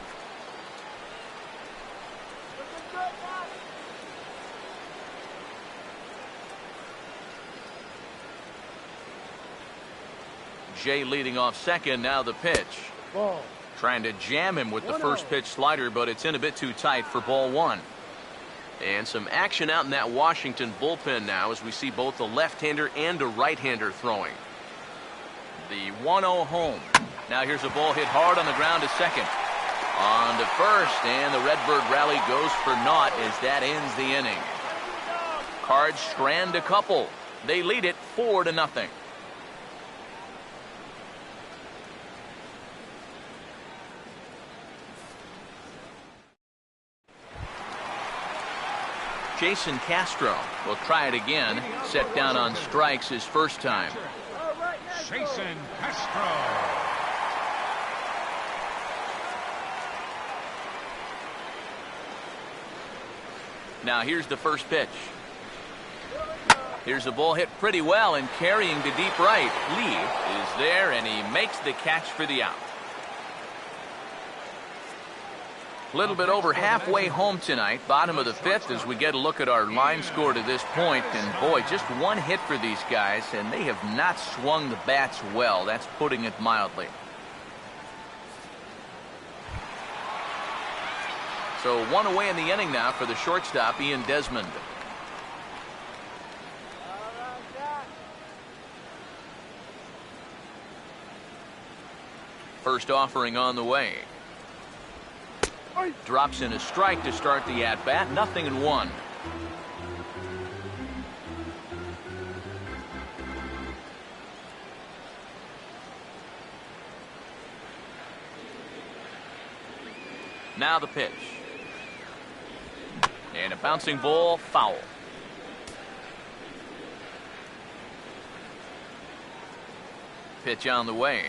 Jay leading off second. Now the pitch. Ball. Trying to jam him with the first pitch slider, but it's in a bit too tight for ball 1. And some action out in that Washington bullpen now as we see both a left-hander and a right-hander throwing. The 1-0 home. Now here's a ball hit hard on the ground to second. On to first, and the Redbird rally goes for naught as that ends the inning. Cards strand a couple. They lead it 4-0. Jason Castro will try it again. Set down on strikes his first time. Jason Castro. Now here's the first pitch. Here's a ball hit pretty well and carrying to deep right. Lee is there and he makes the catch for the out. A little bit over halfway home tonight, bottom of the 5th, as we get a look at our line score to this point. And boy, just one hit for these guys, and they have not swung the bats well. That's putting it mildly. So 1 away in the inning now for the shortstop, Ian Desmond. First offering on the way. Drops in a strike to start the at-bat. 0-1. Now the pitch. And a bouncing ball, foul. Pitch on the way.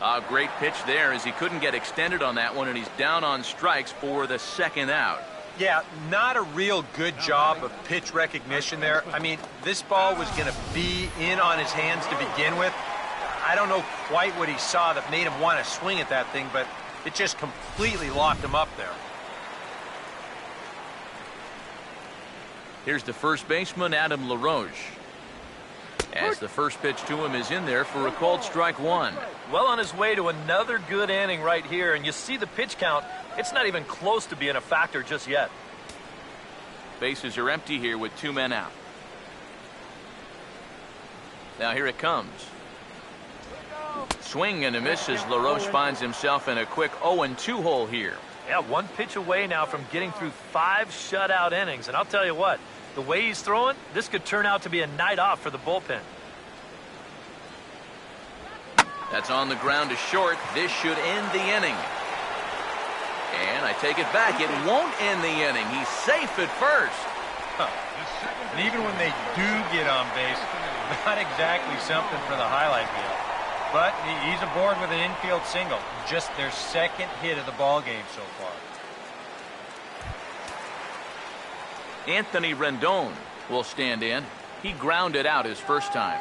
A great pitch there as he couldn't get extended on that one, and he's down on strikes for the second out. Yeah, not a real good job of pitch recognition there. I mean, this ball was going to be in on his hands to begin with. I don't know quite what he saw that made him want to swing at that thing, but it just completely locked him up there. Here's the first baseman, Adam LaRoche. As the first pitch to him is in there for a called strike 1. Well on his way to another good inning right here, and you see the pitch count. It's not even close to being a factor just yet. Bases are empty here with 2 men out. Now here it comes. Swing and a miss as LaRoche finds himself in a quick 0-2 hole here. Yeah, 1 pitch away now from getting through 5 shutout innings, and I'll tell you what, the way he's throwing, this could turn out to be a night off for the bullpen. That's on the ground to short. This should end the inning. And I take it back. It won't end the inning. He's safe at first. And even when they do get on base, not exactly something for the highlight reel. But he's aboard with an infield single. Just their second hit of the ball game so far. Anthony Rendon will stand in. He grounded out his first time.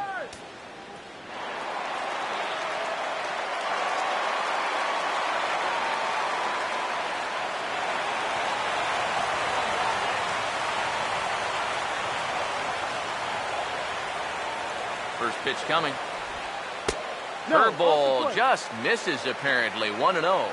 First pitch coming. Curveball just misses apparently. 1-0.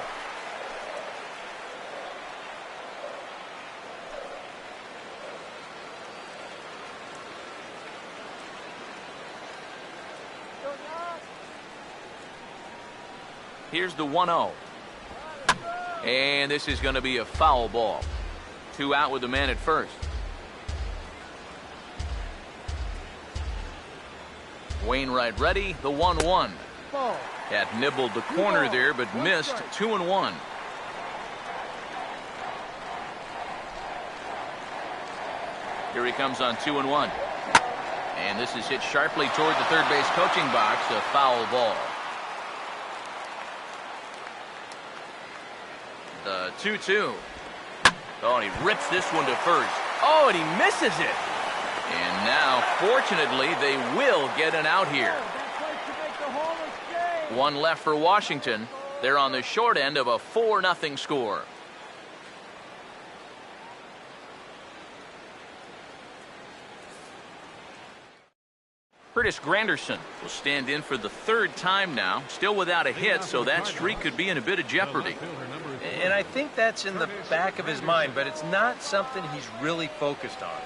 Here's the 1-0. And this is going to be a foul ball. 2 out with the man at first. Wainwright ready. The 1-1. Had nibbled the corner there, but missed. 2-1. Here he comes on 2-1. And this is hit sharply toward the third base coaching box. A foul ball. The 2-2. Oh, and he rips this one to first. Oh, and he misses it. And now Fortunately, they will get an out here. One left for Washington. They're on the short end of a 4-0 score. Curtis Granderson will stand in for the 3rd time now, still without a hit, so that streak could be in a bit of jeopardy. And I think that's in the back of his mind, but it's not something he's really focused on.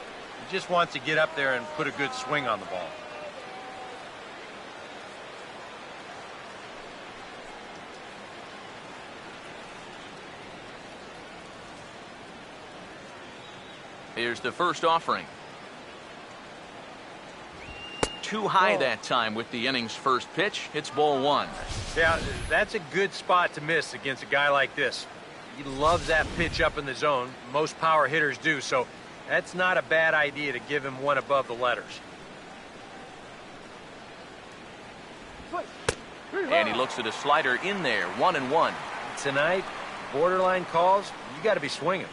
He just wants to get up there and put a good swing on the ball. Here's the first offering. Too high that time with the inning's first pitch. It's ball 1. Yeah, that's a good spot to miss against a guy like this. He loves that pitch up in the zone. Most power hitters do, so that's not a bad idea to give him one above the letters. And he looks at a slider in there, 1-1. Tonight, borderline calls, you got to be swinging.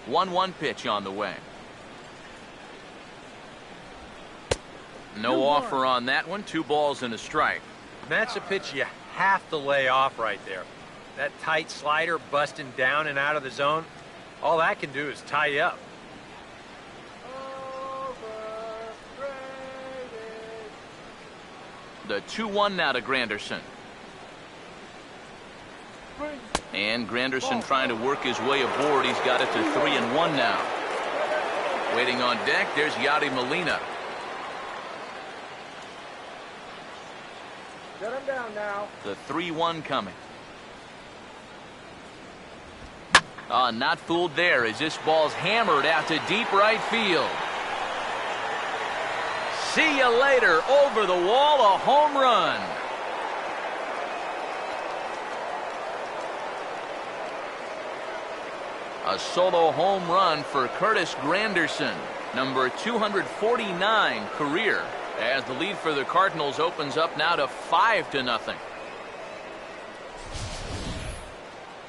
One pitch on the way. No offer on that one. 2 balls and a strike. That's a pitch you have to lay off right there. That tight slider busting down and out of the zone, all that can do is tie you up. The 2-1 now to Granderson. And Granderson trying to work his way aboard. He's got it to 3-1 now. Waiting on deck, there's Yadi Molina. Shut him down now. The 3-1 coming. Not fooled there as this ball's hammered out to deep right field. See you later. Over the wall, a home run. A solo home run for Curtis Granderson, number 249 career, as the lead for the Cardinals opens up now to 5-0.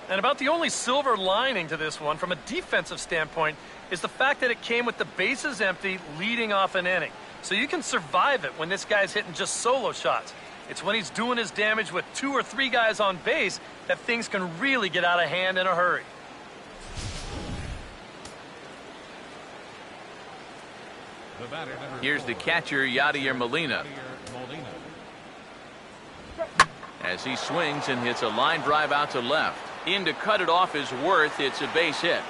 And about the only silver lining to this one from a defensive standpoint is the fact that it came with the bases empty leading off an inning. So you can survive it when this guy's hitting just solo shots. It's when he's doing his damage with 2 or 3 guys on base that things can really get out of hand in a hurry. Here's the catcher, Yadier Molina. As he swings and hits a line drive out to left. In to cut it off is Worth. It's a base hit.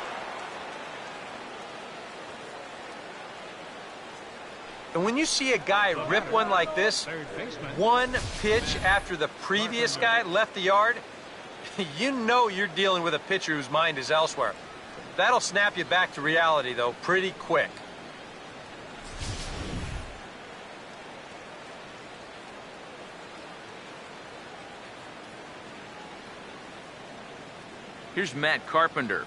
And when you see a guy rip one like this, 1 pitch after the previous guy left the yard, you know you're dealing with a pitcher whose mind is elsewhere. That'll snap you back to reality, though, pretty quick. Here's Matt Carpenter.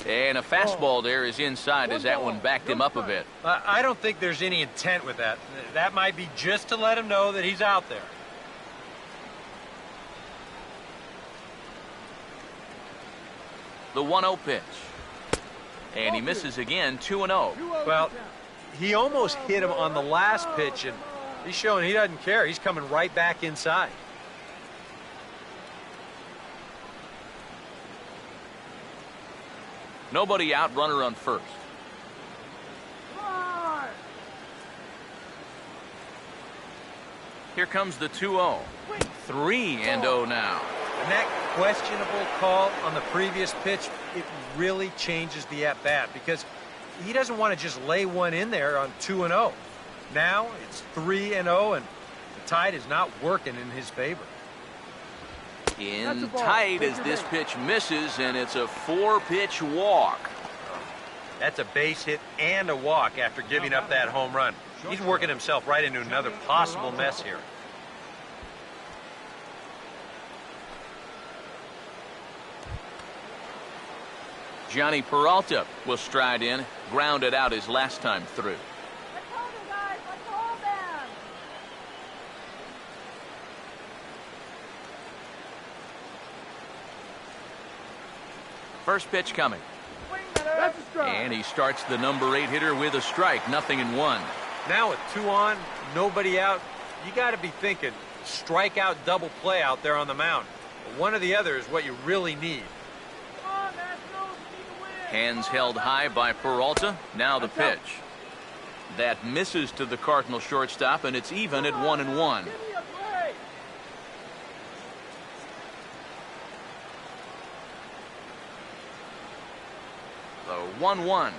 And a fastball there is inside as that one backed him up a bit. I don't think there's any intent with that. That might be just to let him know that he's out there. The 1-0 pitch. And he misses again, 2-0. Well, he almost hit him on the last pitch, and he's showing he doesn't care. He's coming right back inside. Nobody out, runner on first. Here comes the 2-0. 3-0 now. And that questionable call on the previous pitch, it really changes the at-bat because he doesn't want to just lay one in there on 2-0. Now it's 3-0, and the tide is not working in his favor. In tight as this pitch misses, and it's a 4-pitch walk. That's a base hit and a walk after giving up that home run. He's working himself right into another possible mess here. Johnny Peralta will stride in, grounded out his last time through. Let's hold him, guys. Let's hold him. First pitch coming. That's a strike. And he starts the number 8 hitter with a strike. 0-1. Now with 2 on, nobody out, you got to be thinking strikeout double play out there on the mound. One or the other is what you really need. Come on, Nationals. We need to win. Hands held high by Peralta. Now the pitch. That misses to the Cardinal shortstop, and it's even at 1-1. Give me a break. The 1-1.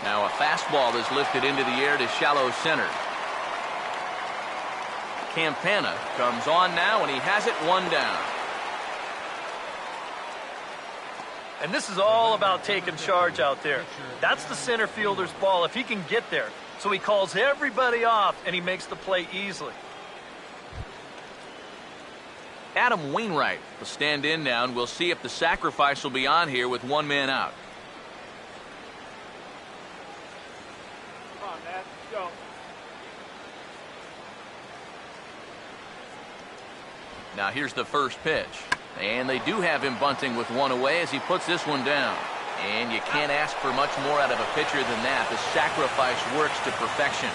Now a fastball is lifted into the air to shallow center. Campana comes on now, and he has it 1 down. And this is all about taking charge out there. That's the center fielder's ball if he can get there. So he calls everybody off, and he makes the play easily. Adam Wainwright will stand in now, and we'll see if the sacrifice will be on here with 1 man out. Come on, Nat. Let's go. Now here's the first pitch. And they do have him bunting with 1 away as he puts this one down. And you can't ask for much more out of a pitcher than that. The sacrifice works to perfection.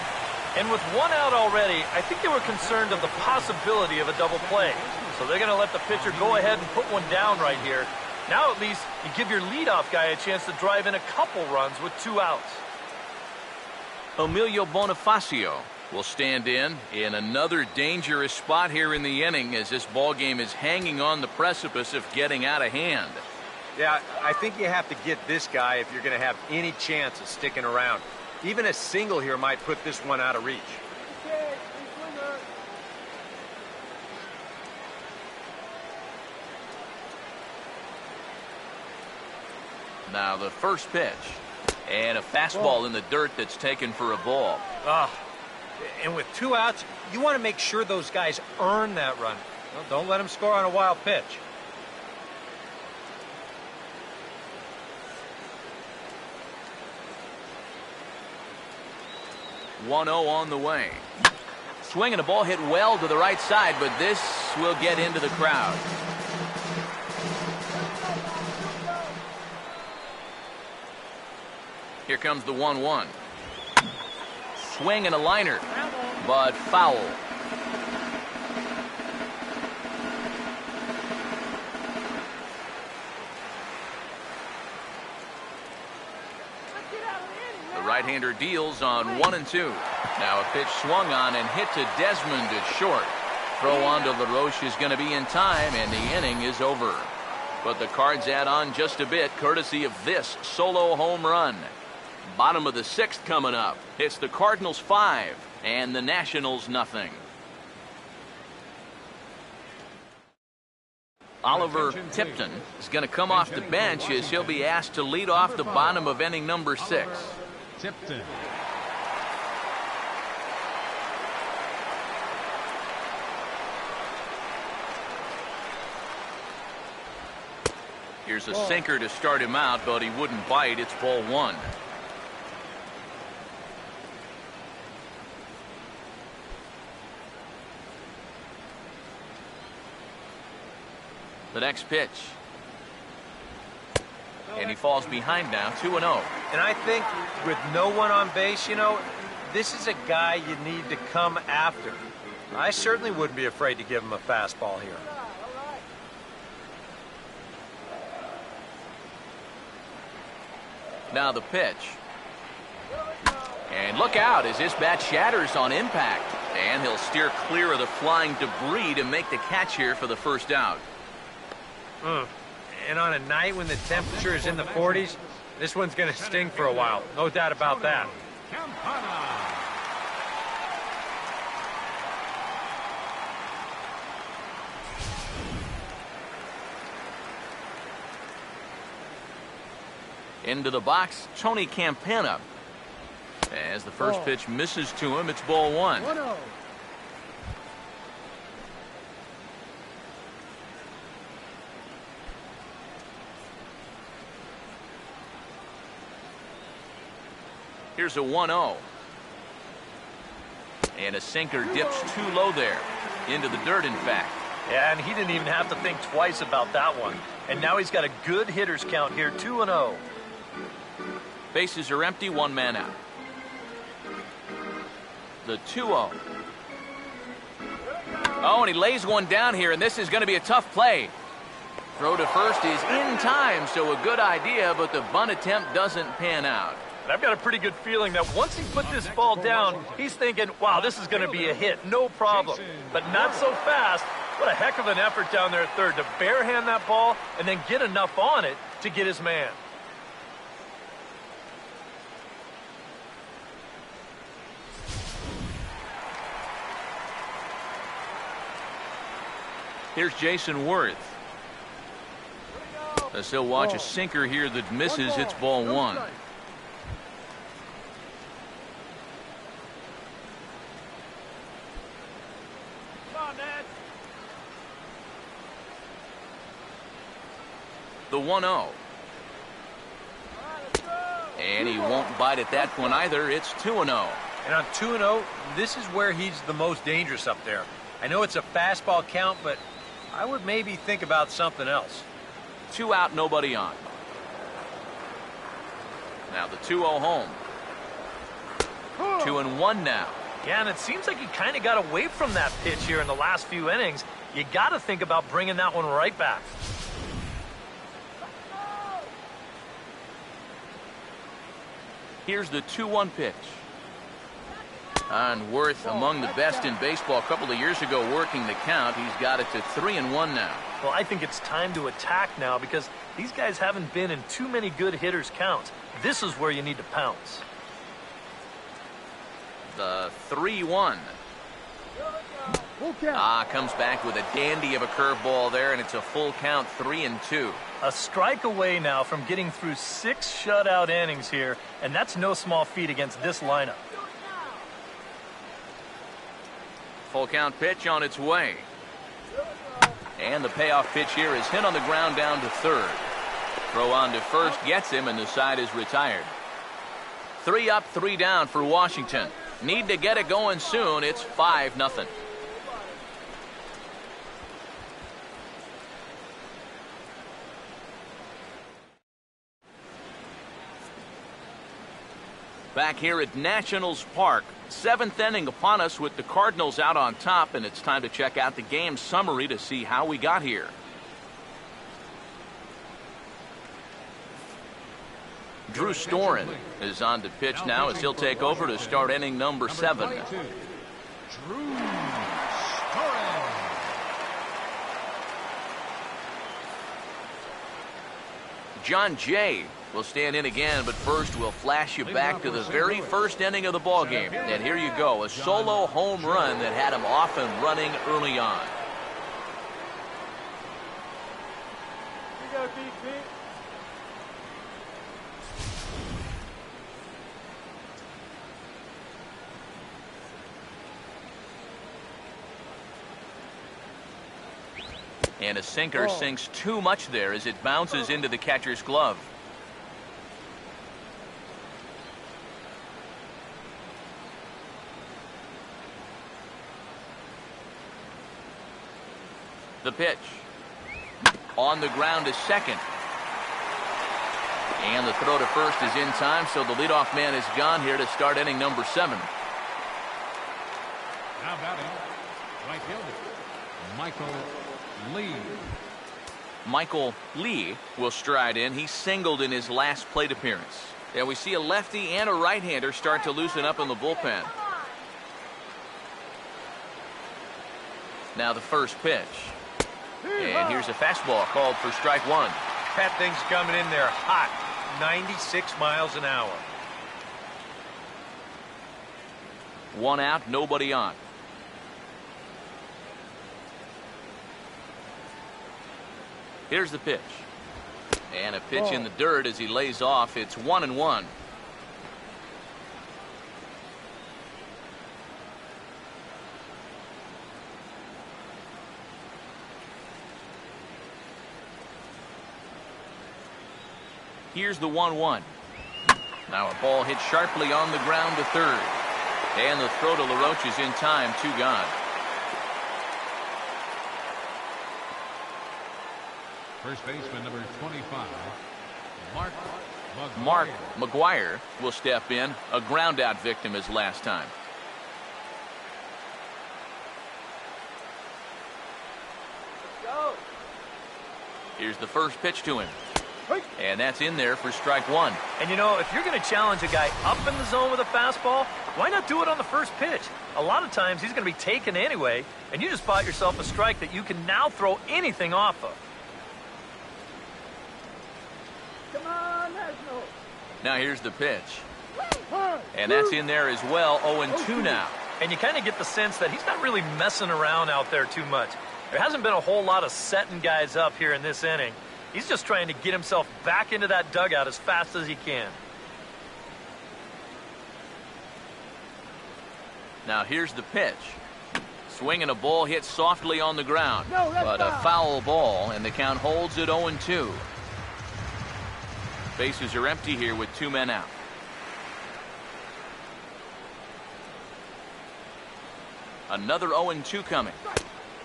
And with 1 out already, I think they were concerned of the possibility of a double play. So they're going to let the pitcher go ahead and put 1 down right here. Now at least you give your leadoff guy a chance to drive in a couple runs with 2 outs. Emilio Bonifacio will stand in another dangerous spot here in the inning as this ball game is hanging on the precipice of getting out of hand. Yeah, I think you have to get this guy if you're going to have any chance of sticking around. Even a single here might put this one out of reach. Okay, three swingers. Now the first pitch. And a fastball in the dirt that's taken for a ball. And with 2 outs, you want to make sure those guys earn that run. Well, don't let them score on a wild pitch. One 0 on the way. Swinging a ball hit well to the right side, but this will get into the crowd. Here comes the 1-1. Swing and a liner, but foul. The right-hander deals on 1 and 2. Now a pitch swung on and hit to Desmond at short. Throw on to LaRoche is going to be in time, and the inning is over. But the Cards add on just a bit, courtesy of this solo home run. Bottom of the 6th coming up. It's the Cardinals 5 and the Nationals nothing. Oliver Tipton is going to come off the bench as he'll be asked to lead off the bottom of inning number 6. Tipton. Here's a sinker to start him out, but he wouldn't bite. It's ball 1. The next pitch. And he falls behind now, 2-0. And I think with no one on base, this is a guy you need to come after. I certainly wouldn't be afraid to give him a fastball here. Now the pitch. And look out as this bat shatters on impact. And he'll steer clear of the flying debris to make the catch here for the first out. And on a night when the temperature is in the 40s, this one's going to sting for a while. No doubt about that. Campana. Into the box, Tony Campana. As the first pitch misses to him, it's ball 1. 1-0. Here's a 1-0. And a sinker dips too low there. Into the dirt, in fact. Yeah, and he didn't even have to think twice about that one. And now he's got a good hitters count here, 2-0. Bases are empty, one man out. The 2-0. Oh, and he lays one down here, and this is going to be a tough play. Throw to first is in time, so a good idea, but the bunt attempt doesn't pan out. And I've got a pretty good feeling that once he put this ball down, he's thinking, wow, this is going to be a hit, no problem. But not so fast. What a heck of an effort down there at third to barehand that ball and then get enough on it to get his man. Here's Jason Worth. As he'll watch a sinker here that misses, hits ball one. Come on, Ned. The 1-0. And he won't bite at that one either. It's 2-0. And on 2-0, this is where he's the most dangerous up there. I know it's a fastball count, but I would maybe think about something else. 2 out, nobody on. Now the 2-0 home. 2-1 now. Yeah, and it seems like he kind of got away from that pitch here in the last few innings. You got to think about bringing that one right back. Here's the 2-1 pitch. And Worth, among the best in baseball a couple of years ago, working the count. He's got it to 3-1 now. Well, I think it's time to attack now because these guys haven't been in too many good hitters' counts. This is where you need to pounce. The 3-1. Comes back with a dandy of a curveball there, and it's a full count, 3-2. A strike away now from getting through 6 shutout innings here, and that's no small feat against this lineup. Full count pitch on its way. And the payoff pitch here is hit on the ground down to third. Throw on to first gets him, and the side is retired. 3 up, 3 down for Washington. Need to get it going soon. It's 5-0. Back here at Nationals Park, 7th inning upon us with the Cardinals out on top, and it's time to check out the game summary to see how we got here. Drew Storen is on to pitch now as he'll take over to start inning number 7. Drew Storen. John Jay will stand in again, but first we'll flash you back to the very first inning of the ball game. And here you go, a solo home run that had him off and running early on. You got to beat Pete. And a sinker sinks too much there as it bounces into the catcher's glove. The pitch. On the ground to second. And the throw to first is in time, so the leadoff man is gone here to start inning number 7. Now batting, right fielder, Michael Lee. Michael Lee will stride in. He singled in his last plate appearance. Yeah, we see a lefty and a right-hander start to loosen up in the bullpen. Now the first pitch. And here's a fastball called for strike 1. That thing's coming in there hot, 96 miles an hour. 1 out, nobody on. Here's the pitch. And a pitch in the dirt as he lays off. It's 1-1. Here's the 1-1. Now a ball hit sharply on the ground to third. And the throw to LaRoche is in time, 2 gone. First baseman number 25, Mark McGuire will step in. A ground out victim his last time. Here's the first pitch to him. And that's in there for strike one. And you know, if you're going to challenge a guy up in the zone with a fastball, why not do it on the first pitch? A lot of times he's going to be taken anyway, and you just bought yourself a strike that you can now throw anything off of. Come on, National. Now here's the pitch. And that's in there as well. 0-2 now. And you kind of get the sense that he's not really messing around out there too much. There hasn't been a whole lot of setting guys up here in this inning. He's just trying to get himself back into that dugout as fast as he can. Now here's the pitch. Swinging a ball hit softly on the ground. But a foul ball, and the count holds at 0-2. Bases are empty here with 2 men out. Another 0-2 coming.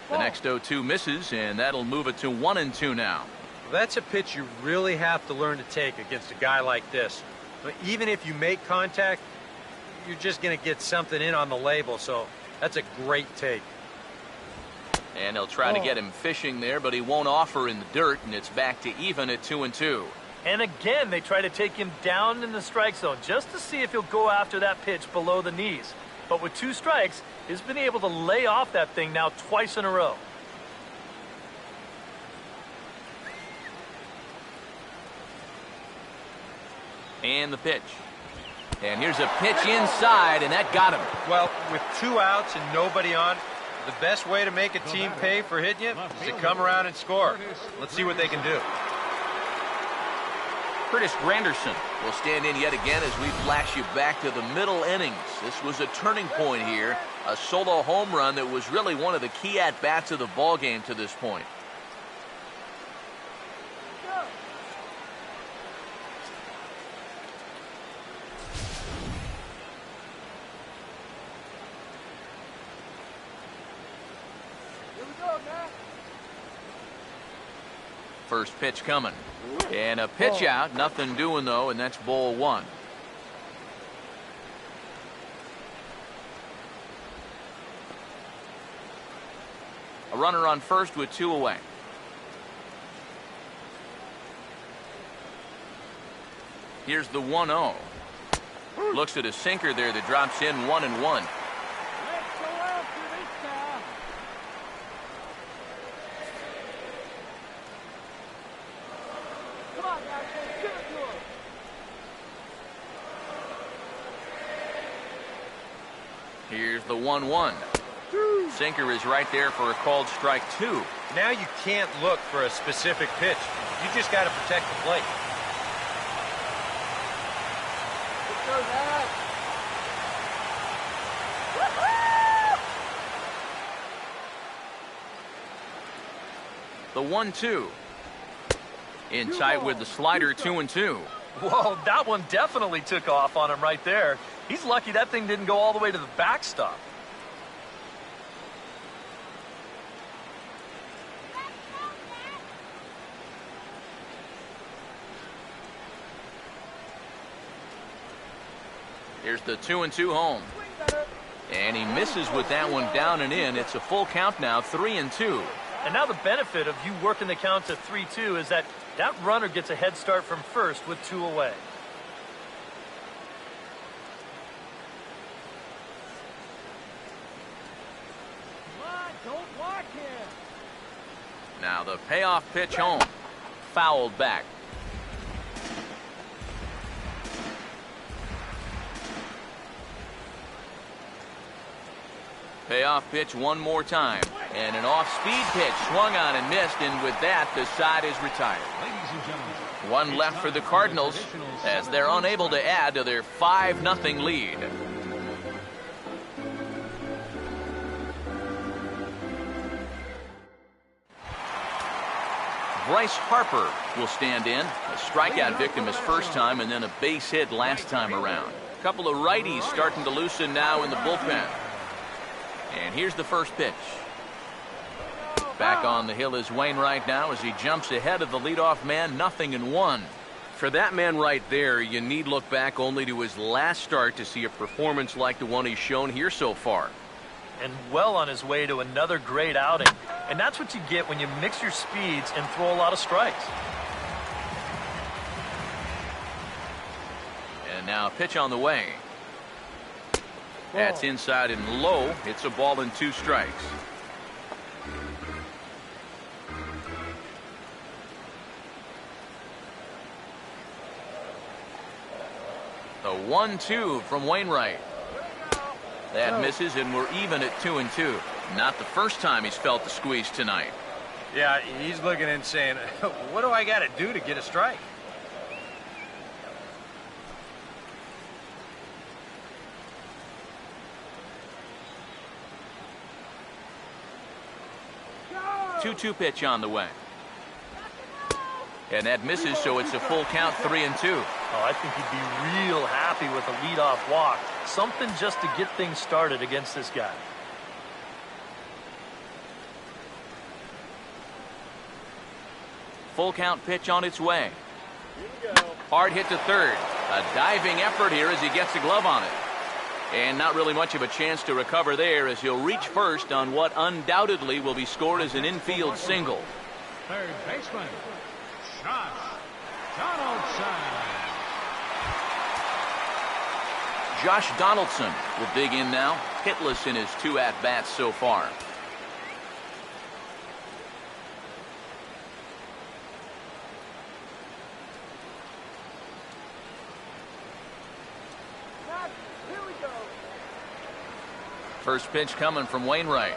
The next 0-2 misses, and that'll move it to 1-2 now. That's a pitch you really have to learn to take against a guy like this. But even if you make contact, you're just going to get something in on the label, so that's a great take. And they'll try to get him fishing there, but he won't offer in the dirt, and it's back to even at 2-2. And again, they try to take him down in the strike zone just to see if he'll go after that pitch below the knees. But with 2 strikes, he's been able to lay off that thing now twice in a row. And the pitch. And here's a pitch inside, and that got him. Well, with 2 outs and nobody on, the best way to make a team pay for hitting you is to come around and score. Let's see what they can do. Curtis Granderson will stand in yet again as we flash you back to the middle innings. This was a turning point here. A solo home run that was really one of the key at-bats of the ball game to this point. First pitch coming. And a pitch out. Nothing doing, though, and that's ball 1. A runner on first with 2 away. Here's the 1-0. Looks at a sinker there that drops in 1-1. Here's the 1-1. Sinker is right there for a called strike 2. Now you can't look for a specific pitch. You just got to protect the plate. The 1-2. In tight with the slider, 2-2. Whoa, that one definitely took off on him right there. He's lucky that thing didn't go all the way to the backstop. Here's the 2-2 home. And he misses with that one down and in. It's a full count now, 3-2. And now the benefit of you working the count to 3-2 is that runner gets a head start from first with 2 away. Don't walk him. Now the payoff pitch home. Fouled back. Payoff pitch one more time. And an off-speed pitch swung on and missed, and with that, the side is retired. One left for the Cardinals as they're unable to add to their 5-0 lead. Bryce Harper will stand in. A strikeout victim his first time, and then a base hit last time around. A couple of righties starting to loosen now in the bullpen. And here's the first pitch. Back on the hill is Wainwright now as he jumps ahead of the leadoff man, 0-1. For that man right there, you need look back only to his last start to see a performance like the one he's shown here so far. And well on his way to another great outing. And that's what you get when you mix your speeds and throw a lot of strikes. And now a pitch on the way. That's inside and low. It's a ball and 2 strikes. The 1-2 from Wainwright. That misses, and we're even at 2-2. Not the first time he's felt the squeeze tonight. Yeah, he's looking and saying, what do I got to do to get a strike? Go! 2-2 pitch on the way. And that misses, so it's a full count, 3-2. Oh, I think he'd be real happy with a leadoff walk. Something just to get things started against this guy. Full count pitch on its way. Hard hit to third. A diving effort here as he gets the glove on it. And not really much of a chance to recover there as he'll reach first on what undoubtedly will be scored as an infield single. Third baseman, Josh Donaldson. Josh Donaldson will dig in now, hitless in his 2 at-bats so far. Here we go. First pitch coming from Wainwright.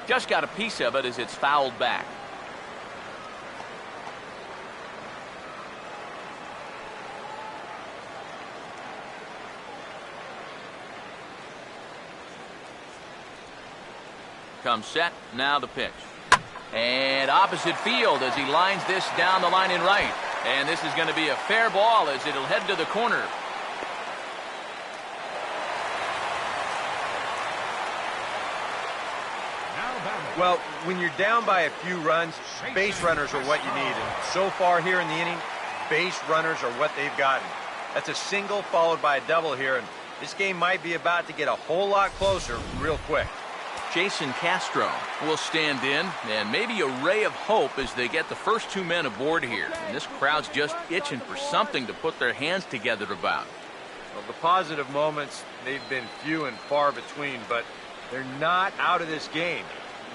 Just got a piece of it as it's fouled back. Comes set, now the pitch. And opposite field as he lines this down the line in right. And this is going to be a fair ball as it'll head to the corner. Well, when you're down by a few runs, base runners are what you need. And so far here in the inning, base runners are what they've gotten. That's a single followed by a double here, and this game might be about to get a whole lot closer real quick. Jason Castro will stand in, and maybe a ray of hope as they get the first 2 men aboard here. And this crowd's just itching for something to put their hands together about. Well, the positive moments, they've been few and far between, but they're not out of this game.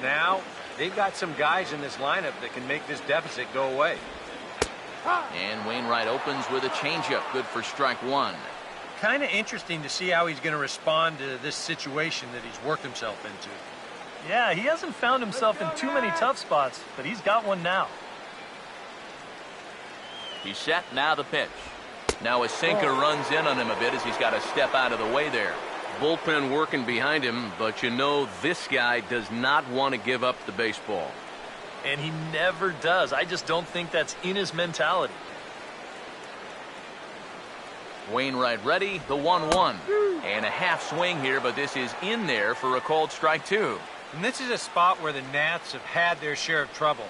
Now, they've got some guys in this lineup that can make this deficit go away. And Wainwright opens with a changeup, good for strike 1. Kind of interesting to see how he's going to respond to this situation that he's worked himself into. Yeah, he hasn't found himself in too many tough spots, but he's got one now. He's set, now the pitch. Now a sinker runs in on him a bit as he's got to step out of the way there. Bullpen working behind him, but you know this guy does not want to give up the baseball. And he never does. I just don't think that's in his mentality. Wainwright ready, the 1-1. And a half swing here, but this is in there for a called strike 2. And this is a spot where the Nats have had their share of trouble.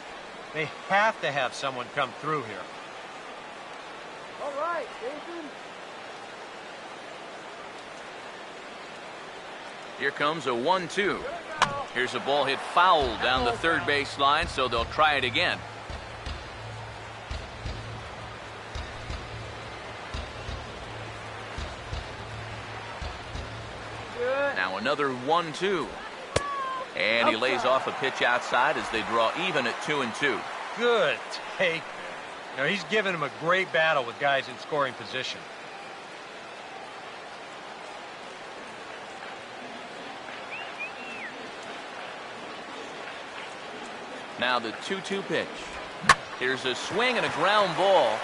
They have to have someone come through here. All right, Jason. Here comes a 1-2. Here's a ball hit foul down the third base line, so they'll try it again. Now another 1-2. And he lays off a pitch outside as they draw even at 2-2. Good take. Now he's giving him a great battle with guys in scoring position. Now the 2-2 pitch. Here's a swing and a ground ball.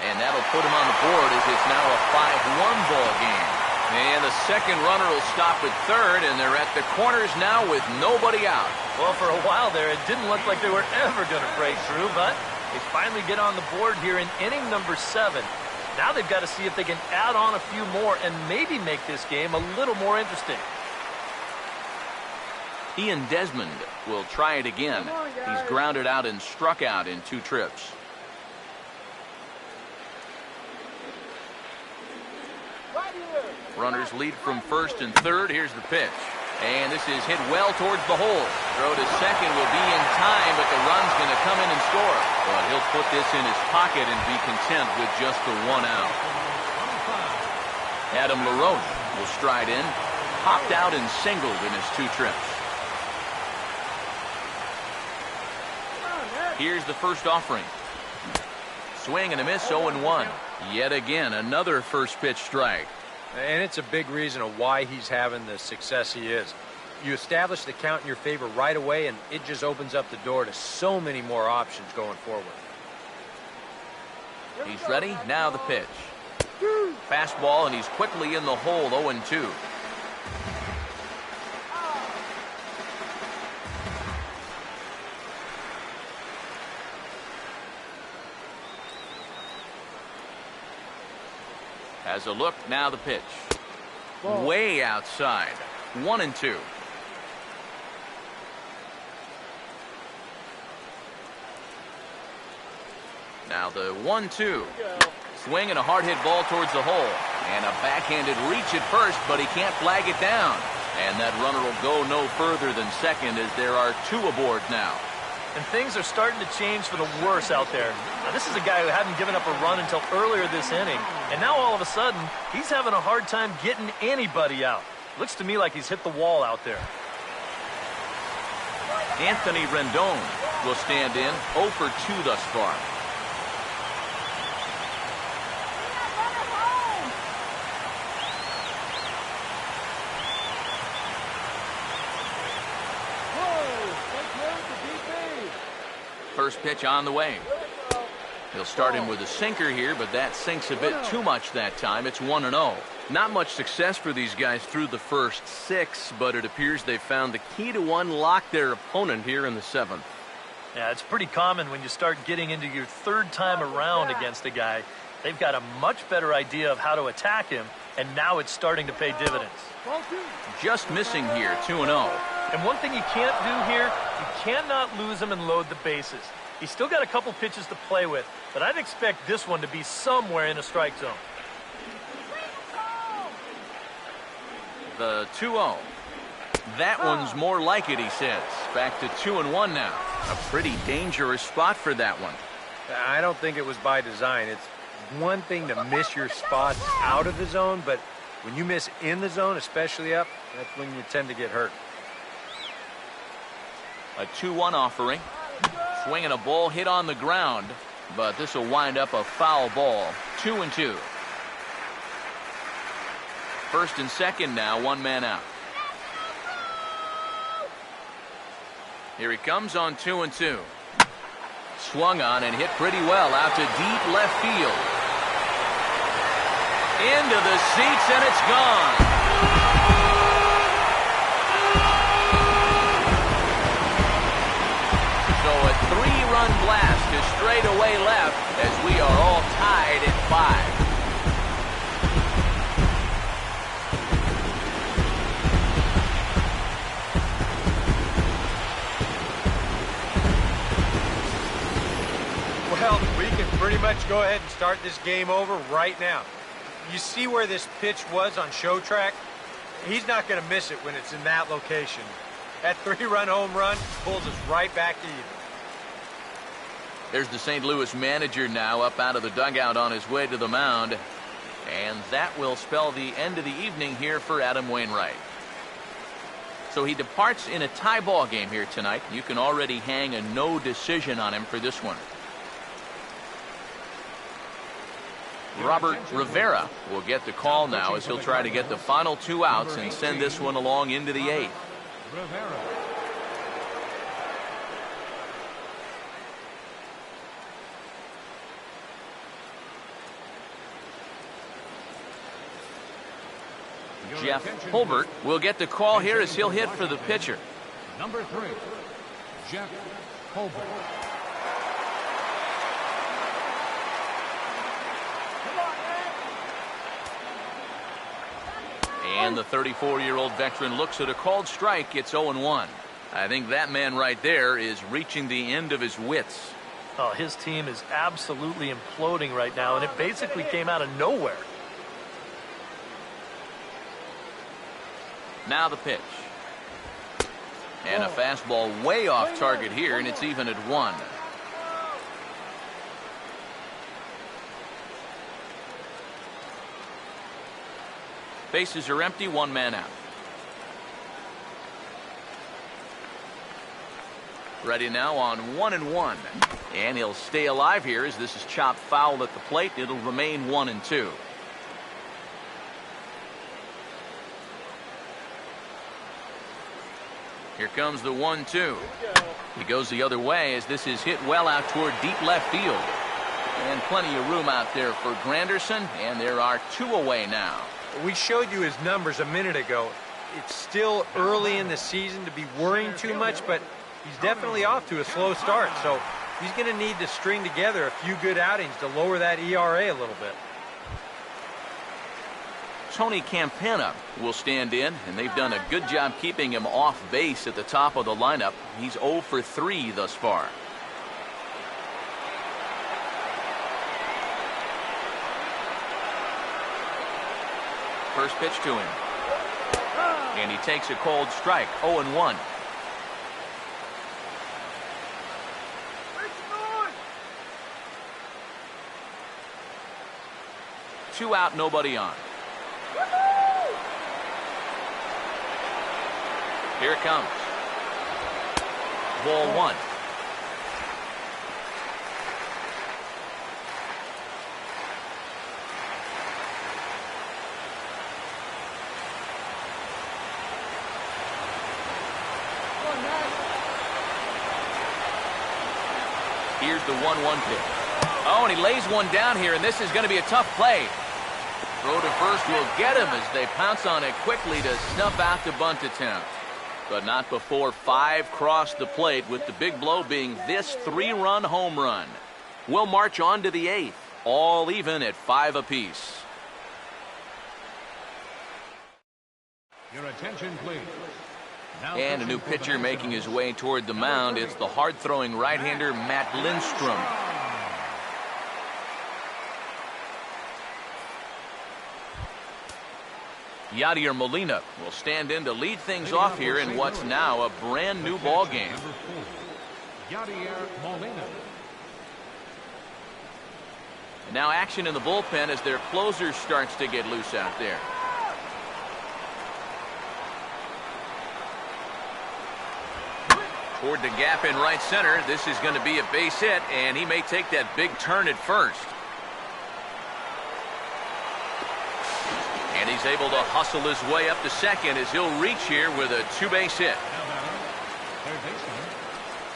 And that'll put him on the board as it's now a 5-1 ball game. And the second runner will stop at third, and they're at the corners now with nobody out. Well, for a while there, it didn't look like they were ever going to break through, but they finally get on the board here in inning number 7. Now they've got to see if they can add on a few more and maybe make this game a little more interesting. Ian Desmond will try it again. He's grounded out and struck out in 2 trips. Runners lead from first and third. Here's the pitch. And this is hit well towards the hole. Throw to second will be in time, but the run's going to come in and score. But he'll put this in his pocket and be content with just the 1 out. Adam LaRoche will stride in. Popped out and singled in his 2 trips. Here's the first offering. Swing and a miss, 0-1. Yet again, another first pitch strike. And it's a big reason of why he's having the success he is. You establish the count in your favor right away, and it just opens up the door to so many more options going forward. He's ready. Now the pitch. Fastball, and he's quickly in the hole, 0-2. Has a look. Now the pitch. Way outside. 1-2. Now the 1-2. Swing and a hard hit ball towards the hole. And a backhanded reach at first, but he can't flag it down. And that runner will go no further than second as there are 2 aboard now. And things are starting to change for the worse out there. Now, this is a guy who hadn't given up a run until earlier this inning. And now all of a sudden, he's having a hard time getting anybody out. Looks to me like he's hit the wall out there. Anthony Rendon will stand in, 0 for 2 thus far. First pitch on the way. He'll start him with a sinker here, but that sinks a bit too much that time. It's 1-0. Not much success for these guys through the first 6, but it appears they found the key to unlock their opponent here in the 7th. Yeah, it's pretty common when you start getting into your 3rd time around against a guy. They've got a much better idea of how to attack him, and now it's starting to pay dividends. Just missing here, 2-0. And one thing you can't do here, you cannot lose him and load the bases. He's still got a couple pitches to play with, but I'd expect this one to be somewhere in a strike zone. The 2-0. That one's more like it, he says. Back to 2-1 now. A pretty dangerous spot for that one. I don't think it was by design. It's one thing to miss your spots out of the zone, but when you miss in the zone, especially up, that's when you tend to get hurt. A 2-1 offering. Swinging a ball hit on the ground, but this will wind up a foul ball. 2-2. First and second now, 1 man out. Here he comes on 2-2. Swung on and hit pretty well out to deep left field. Into the seats, and it's gone. So a 3-run blast to straightaway left as we are all tied at 5. Well, we can pretty much go ahead and start this game over right now. You see where this pitch was on show track? He's not going to miss it when it's in that location. That 3-run home run pulls us right back to even. There's the St. Louis manager now up out of the dugout on his way to the mound. And that will spell the end of the evening here for Adam Wainwright. So he departs in a tie ball game here tonight. You can already hang a no decision on him for this one. Robert Rivera will get the call now as he'll try to get the final 2 outs and send this one along into the 8th. Rivera. Jeff Holbert will get the call here as he'll hit for the pitcher. Number 3, Jeff Holbert. And the 34-year-old veteran looks at a called strike. It's 0-1. I think that man right there is reaching the end of his wits. Oh, his team is absolutely imploding right now, and it basically came out of nowhere. Now the pitch. And a fastball way off target here, and it's even at 1. Bases are empty, 1 man out. Ready now on 1-1. And he'll stay alive here as this is chopped foul at the plate. It'll remain 1-2. Here comes the 1-2. He goes the other way as this is hit well out toward deep left field. And plenty of room out there for Granderson, and there are 2 away now. We showed you his numbers a minute ago. It's still early in the season to be worrying too much, but he's definitely off to a slow start, so he's going to need to string together a few good outings to lower that ERA a little bit. Tony Campana will stand in, and they've done a good job keeping him off base at the top of the lineup. He's 0 for 3 thus far. First pitch to him. And he takes a cold strike, 0-1. Two out, nobody on. Here it comes. Ball 1. Here's the 1-1 pitch. Oh, and he lays one down here, and this is going to be a tough play. Throw to first will get him as they pounce on it quickly to snuff out the bunt attempt. But not before 5 cross the plate, with the big blow being this 3-run home run. We'll march on to the 8th, all even at 5 apiece. Your attention, please. Now and a new pitcher making his way toward the mound. It's the hard-throwing right-hander Matt Lindstrom. Yadier Molina will stand in to lead things off here in what's now a brand new ball game. Yadier Molina. Now action in the bullpen as their closer starts to get loose out there. Toward the gap in right center. This is going to be a base hit, and he may take that big turn at first. And he's able to hustle his way up to second as he'll reach here with a 2-base hit.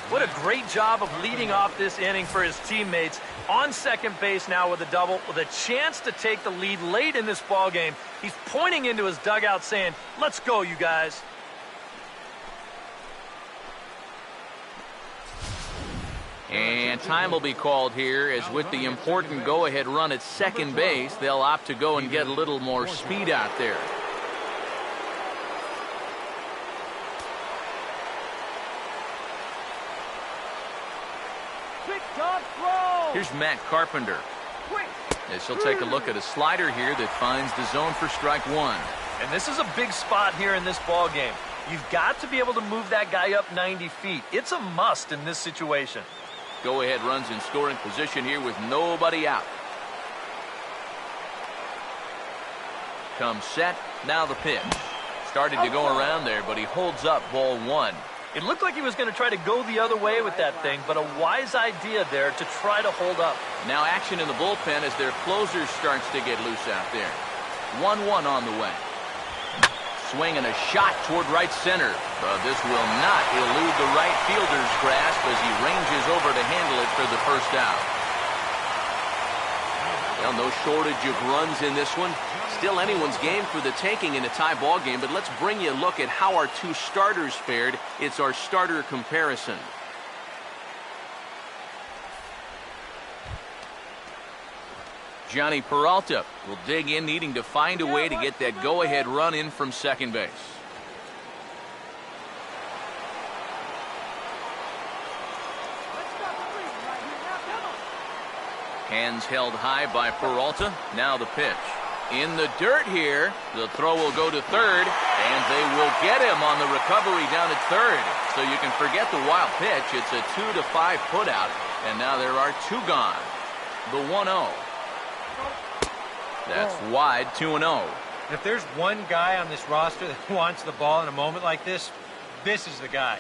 What a great job of leading off this inning for his teammates. On second base now with a double, with a chance to take the lead late in this ball game. He's pointing into his dugout saying, "Let's go, you guys." And time will be called here as with the important go-ahead run at second base, they'll opt to go and get a little more speed out there. Here's Matt Carpenter. As he'll take a look at a slider here that finds the zone for strike 1. And this is a big spot here in this ball game. You've got to be able to move that guy up 90 feet. It's a must in this situation. Go-ahead runs in scoring position here with nobody out. Comes set. Now the pitch. Started to go around there, but he holds up ball 1. It looked like he was going to try to go the other way with that thing, but a wise idea there to try to hold up. Now action in the bullpen as their closer starts to get loose out there. 1-1 on the way. Swing and a shot toward right center. But this will not elude the right fielder's grasp as he ranges over to handle it for the first out. Well, no shortage of runs in this one. Still anyone's game for the taking in a tie ball game, but let's bring you a look at how our 2 starters fared. It's our starter comparison. Johnny Peralta will dig in, needing to find a way to get that go-ahead run in from second base. Hands held high by Peralta. Now the pitch. In the dirt here. The throw will go to third, and they will get him on the recovery down at third. So you can forget the wild pitch. It's a 2-5 putout, and now there are two gone. The 1-0. That's wide, 2-0. If there's one guy on this roster that wants the ball in a moment like this, this is the guy.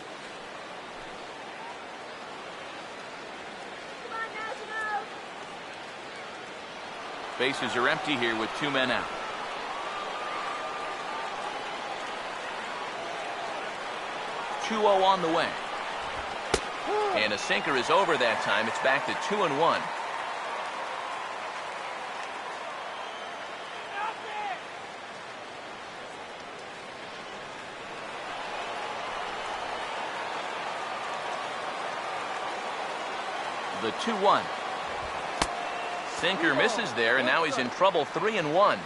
Bases are empty here with two men out. .2-0 on the way. And a sinker is over that time. It's back to 2-1. The 2-1. Sinker misses there, and now he's in trouble. 3-1.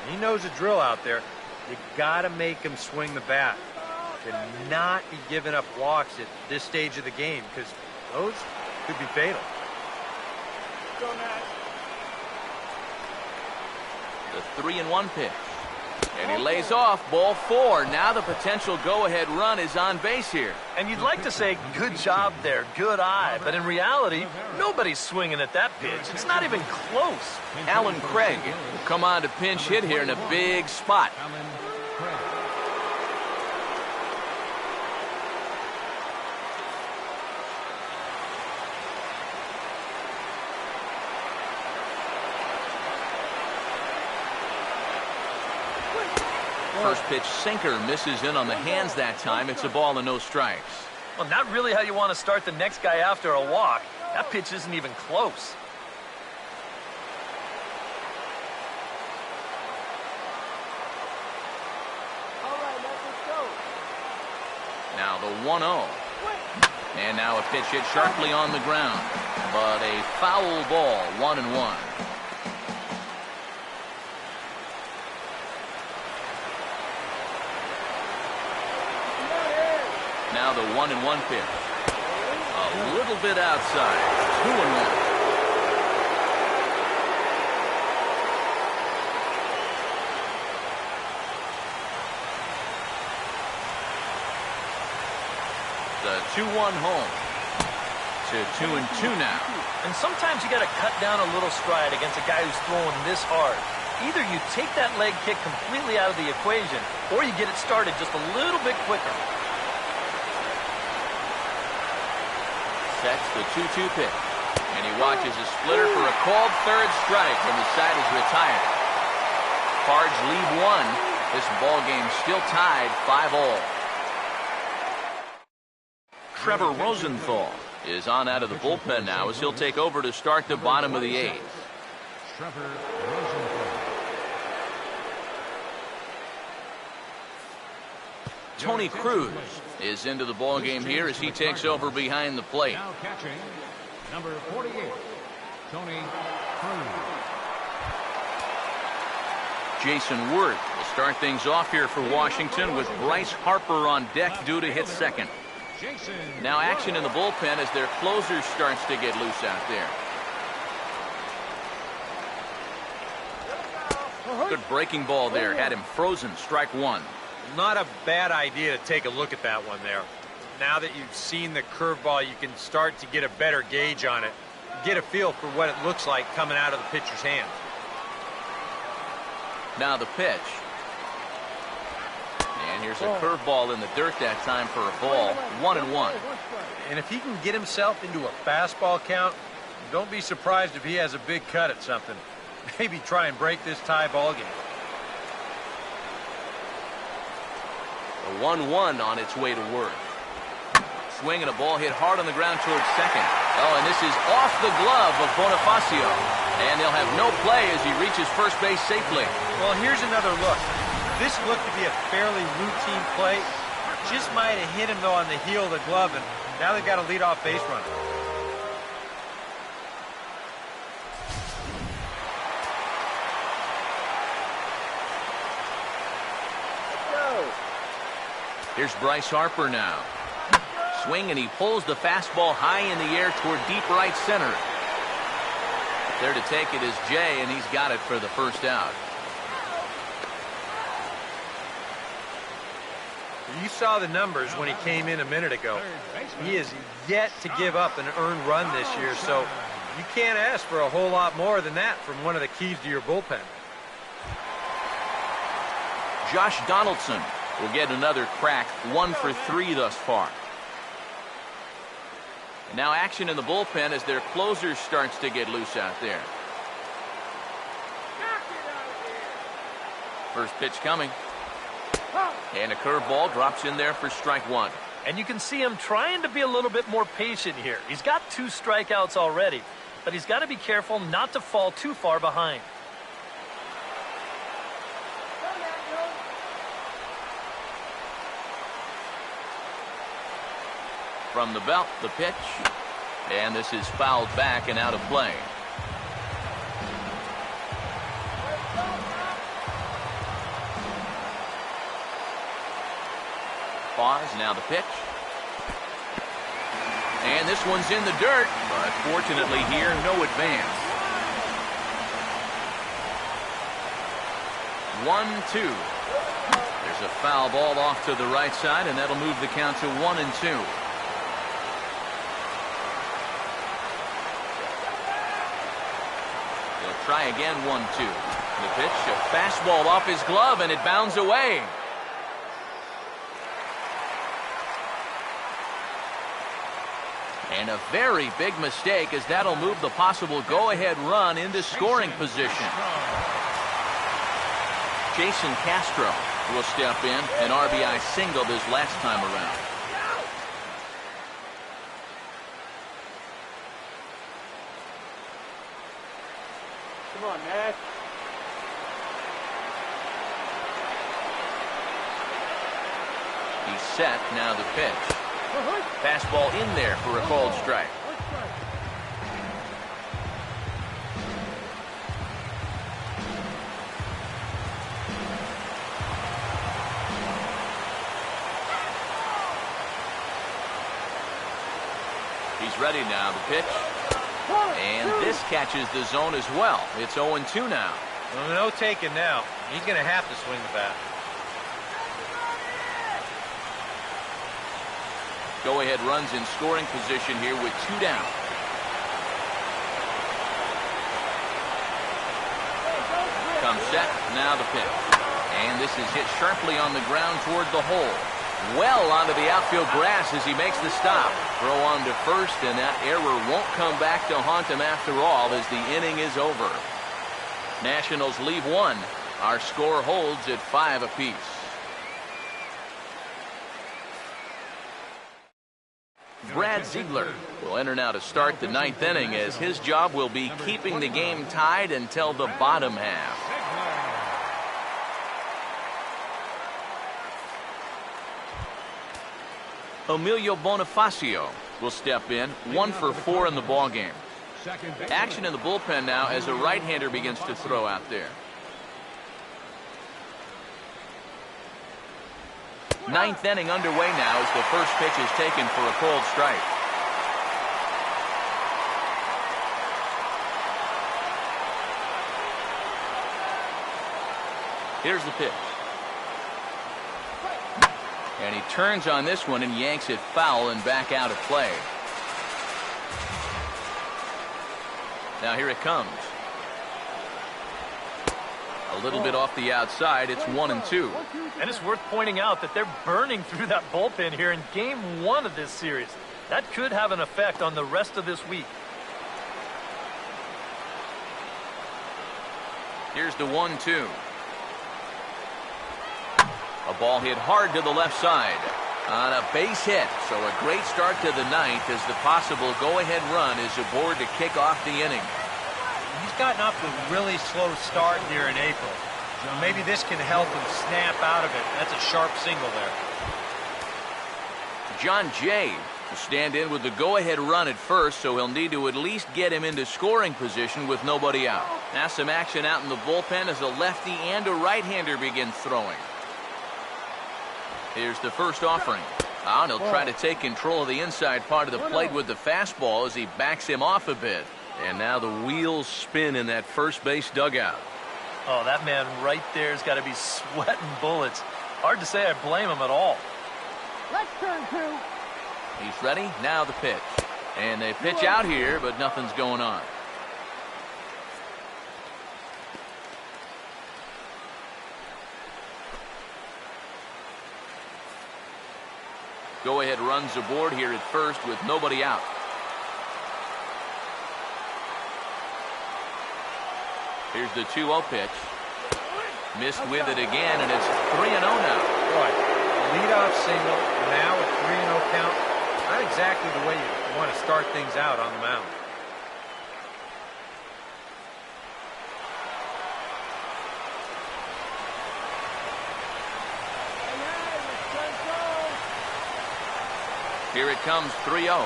He knows the drill out there. You got to make him swing the bat. Cannot be giving up walks at this stage of the game, because those could be fatal. The 3-1 pitch. And he lays off. Ball 4. Now the potential go-ahead run is on base here. And you'd like to say, good job there, good eye. But in reality, nobody's swinging at that pitch. It's not even close. Alan Craig will come on to pinch hit here in a big spot. First pitch sinker misses in on the hands that time. It's a ball and no strikes. Well, not really how you want to start the next guy after a walk. That pitch isn't even close. All right, let's go. Now the 1-0. And now a pitch hit sharply on the ground. But a foul ball, 1-1. Now the 1-1 pitch. A little bit outside. 2-1. The 2-1 home. To 2-2 now. And sometimes you got to cut down a little stride against a guy who's throwing this hard. Either you take that leg kick completely out of the equation, or you get it started just a little bit quicker. Sets the 2-2 pitch. And he watches a splitter for a called third strike, and the side is retired. Cards lead one. This ball game still tied 5-all. Trevor Rosenthal is on out of the bullpen now as he'll take over to start the bottom of the eighth. Trevor Rosenthal. Tony Cruz is into the ball game here as he takes over behind the plate. Now catching, number 48, Tony Cruz. Jason Worth will start things off here for Washington with Bryce Harper on deck due to hit second. Jason. Now action in the bullpen as their closer starts to get loose out there. Good breaking ball there. Had him frozen. Strike one. Not a bad idea to take a look at that one there. Now that you've seen the curveball, you can start to get a better gauge on it. Get a feel for what it looks like coming out of the pitcher's hands. Now the pitch. And here's a curveball in the dirt that time for a ball. 1-1. And if he can get himself into a fastball count, don't be surprised if he has a big cut at something. Maybe try and break this tie ball game. The 1-1 on its way to Worth. Swing and a ball hit hard on the ground towards second. Oh, and this is off the glove of Bonifacio. And they'll have no play as he reaches first base safely. Well, here's another look. This looked to be a fairly routine play. Just might have hit him, though, on the heel of the glove, and now they've got a leadoff base runner. Here's Bryce Harper now. Swing, and he pulls the fastball high in the air toward deep right center. There to take it is Jay, and he's got it for the first out. You saw the numbers when he came in a minute ago. He is yet to give up an earned run this year, so you can't ask for a whole lot more than that from one of the keys to your bullpen. Josh Donaldson will get another crack, 1 for 3 thus far. And now action in the bullpen as their closer starts to get loose out there. First pitch coming. And a curveball drops in there for strike 1. And you can see him trying to be a little bit more patient here. He's got 2 strikeouts already, but he's got to be careful not to fall too far behind. From the belt, the pitch. And this is fouled back and out of play. Pause, now the pitch. And this one's in the dirt, but fortunately here, no advance. 1-2. There's a foul ball off to the right side, and that'll move the count to 1-2. They'll try again, 1-2. The pitch, a fastball off his glove, and it bounds away. And a very big mistake, as that'll move the possible go-ahead run into scoring position. Jason Castro will step in, an RBI single his last time around. Come on, Matt. He's set, now the pitch. Fastball in there for a called strike. He's ready now, the pitch. And this catches the zone as well. It's 0-2 now. Well, no taking now. He's going to have to swing the bat. Go-ahead runs in scoring position here with 2 down. Comes set, now the pitch. And this is hit sharply on the ground toward the hole. Well onto the outfield grass as he makes the stop. Throw on to first, and that error won't come back to haunt him after all as the inning is over. Nationals leave 1. Our score holds at 5 apiece. Brad Ziegler will enter now to start the 9th inning, as his job will be keeping the game tied until the bottom half. Emilio Bonifacio will step in, 1 for 4 in the ballgame. Action in the bullpen now as a right-hander begins to throw out there. 9th inning underway now as the first pitch is taken for a called strike. Here's the pitch. And he turns on this one and yanks it foul and back out of play. Now here it comes. A little bit off the outside. It's 1-2. And it's worth pointing out that they're burning through that bullpen here in game 1 of this series. That could have an effect on the rest of this week. Here's the 1-2. A ball hit hard to the left side on a base hit. So a great start to the 9th as the possible go-ahead run is aboard to kick off the inning. He's gotten off to a really slow start here in April. Maybe this can help him snap out of it. That's a sharp single there. John Jay will stand in with the go-ahead run at first, so he'll need to at least get him into scoring position with nobody out. Now some action out in the bullpen as a lefty and a right-hander begin throwing. Here's the first offering. And he'll try to take control of the inside part of the plate with the fastball as he backs him off a bit. And now the wheels spin in that first base dugout. Oh, that man right there's got to be sweating bullets. Hard to say I blame him at all. Let's turn two. He's ready. Now the pitch. And they pitch out here, but nothing's going on. Go-ahead runs aboard here at first with nobody out. Here's the 2-0 pitch. Missed with it again, and it's 3-0 now. Right. Leadoff single, now a 3-0 count. Not exactly the way you want to start things out on the mound. Here it comes, 3-0.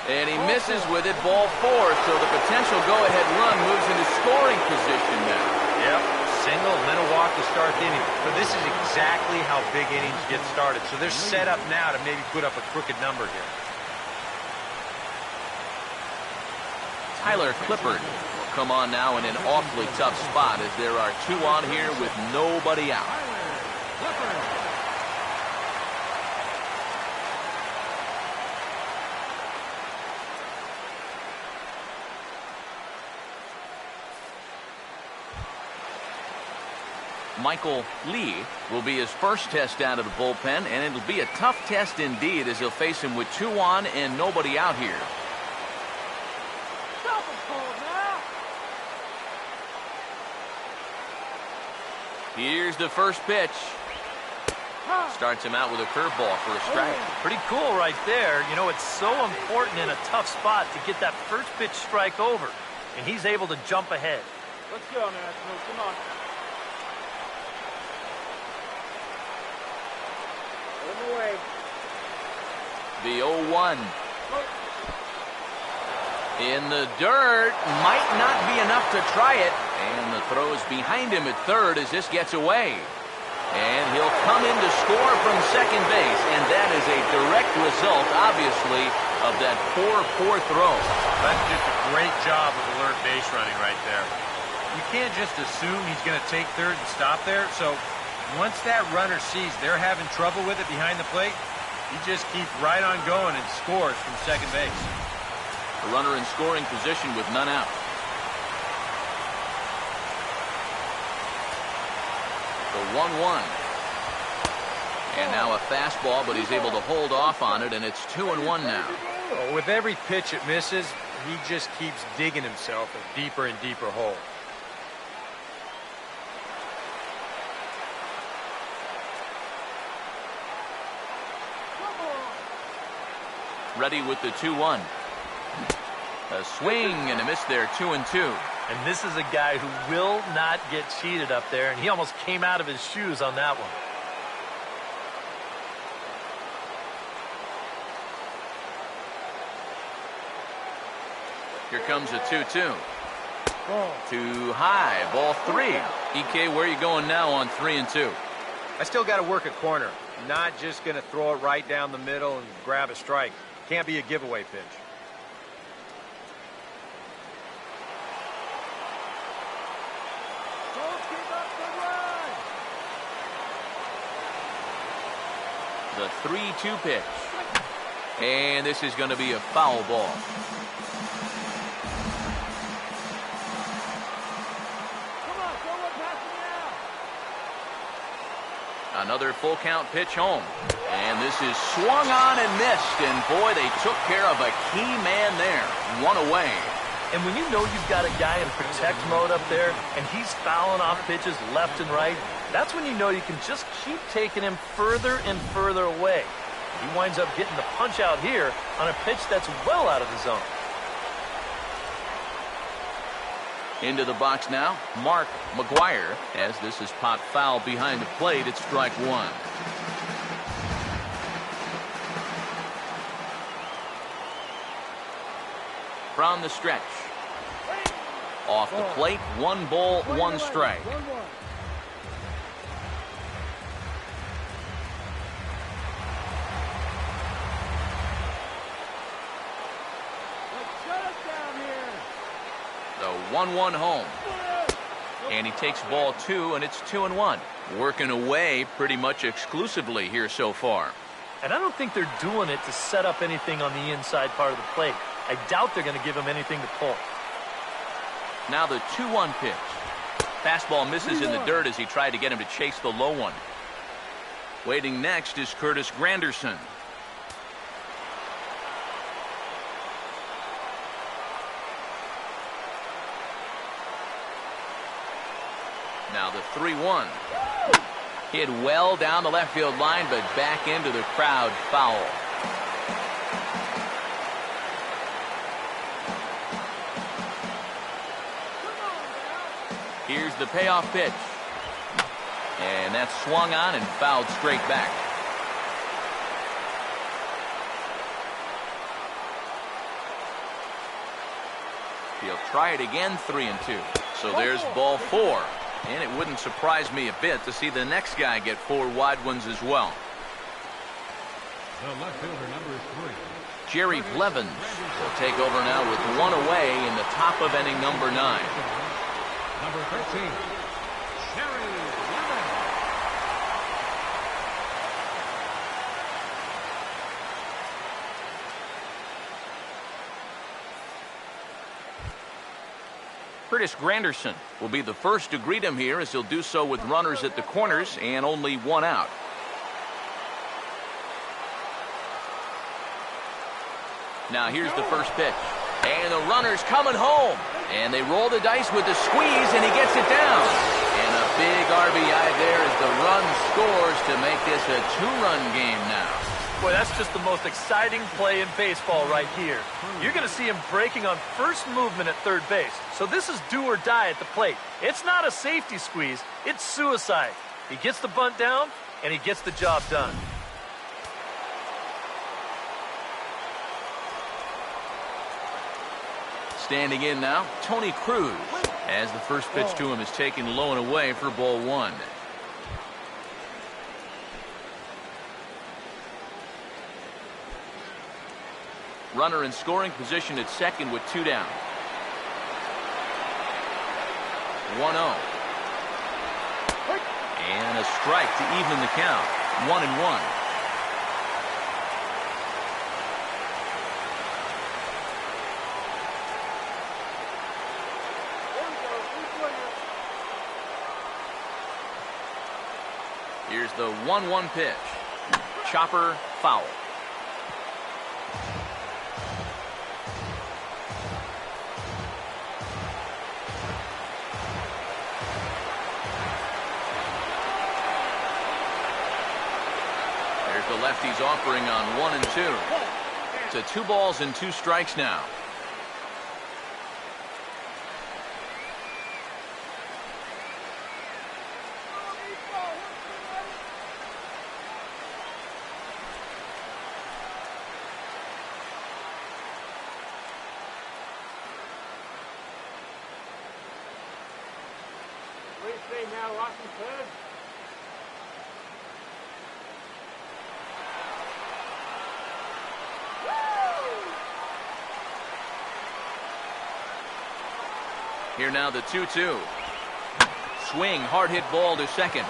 And he misses with it, ball 4. So the potential go-ahead run moves into scoring position now. Yep, single and then a walk to start the inning. So this is exactly how big innings get started. So they're set up now to maybe put up a crooked number here. Tyler Clippard will come on now in an awfully tough spot as there are 2 on here with nobody out. Michael Lee will be his first test out of the bullpen, and it'll be a tough test indeed as he'll face him with 2 on and nobody out here. Stop him, Cole, now. Here's the first pitch. Starts him out with a curveball for a strike. Pretty cool right there. You know, it's so important in a tough spot to get that first pitch strike over, and he's able to jump ahead. Let's go, Nationals. Come on. Away. The 0-1. In the dirt. Might not be enough to try it. And the throw's behind him at third as this gets away. And he'll come in to score from second base. And that is a direct result, obviously, of that poor throw. That's just a great job of alert base running right there. You can't just assume he's going to take third and stop there. So once that runner sees they're having trouble with it behind the plate, he just keeps right on going and scores from second base. A runner in scoring position with none out. The 1-1. And now a fastball, but he's able to hold off on it, and it's 2-1 now. Well, with every pitch it misses, he just keeps digging himself a deeper and deeper hole. Ready with the 2-1. A swing and a miss there, 2-2. And this is a guy who will not get cheated up there, and he almost came out of his shoes on that one. Here comes a 2-2. Too high, ball 3. EK, where are you going now on 3-2? I still got to work a corner. Not just going to throw it right down the middle and grab a strike. Can't be a giveaway pitch. Don't give up the run. The 3-2 pitch. And this is going to be a foul ball. Come on, throw one past me now. Another full count pitch home. And this is swung on and missed. And boy, they took care of a key man there. One away. And when you know you've got a guy in protect mode up there, and he's fouling off pitches left and right, that's when you know you can just keep taking him further and further away. He winds up getting the punch out here on a pitch that's well out of the zone. Into the box now, Mark McGuire, as this is popped foul behind the plate at strike 1. From the stretch. Off the plate, 1 ball, 1 strike. The 1-1 home. And he takes ball 2, and it's 2-1. Working away pretty much exclusively here so far. And I don't think they're doing it to set up anything on the inside part of the plate. I doubt they're going to give him anything to pull. Now the 2-1 pitch. Fastball misses in the dirt as he tried to get him to chase the low one. Waiting next is Granderson. Now the 3-1. Hit well down the left field line, but back into the crowd, foul. Here's the payoff pitch. And that's swung on and fouled straight back. He'll try it again, 3-2. So there's ball 4. And it wouldn't surprise me a bit to see the next guy get 4 wide ones as well. The left fielder, number 3. Jerry Blevins will take over now with 1 away in the top of inning number 9. Number 13, Jerry Blevins. Granderson will be the first to greet him here, as he'll do so with runners at the corners and only 1 out. Now here's the first pitch. And the runner's coming home. And they roll the dice with the squeeze, and he gets it down. And a big RBI there as the run scores to make this a 2-run game now. Boy, that's just the most exciting play in baseball right here. You're going to see him breaking on first movement at third base. So this is do or die at the plate. It's not a safety squeeze. It's suicide. He gets the bunt down, and he gets the job done. Standing in now, Tony Cruz, as the first pitch to him is taken low and away for ball 1. Runner in scoring position at second with 2 down. 1-0. And a strike to even the count. 1-1. Here's the 1-1 pitch. Chopper, foul. There's the lefty's offering on 1 and 2. To 2 balls and 2 strikes now. Now, Washington. Here now the 2-2. Swing, hard hit ball to second.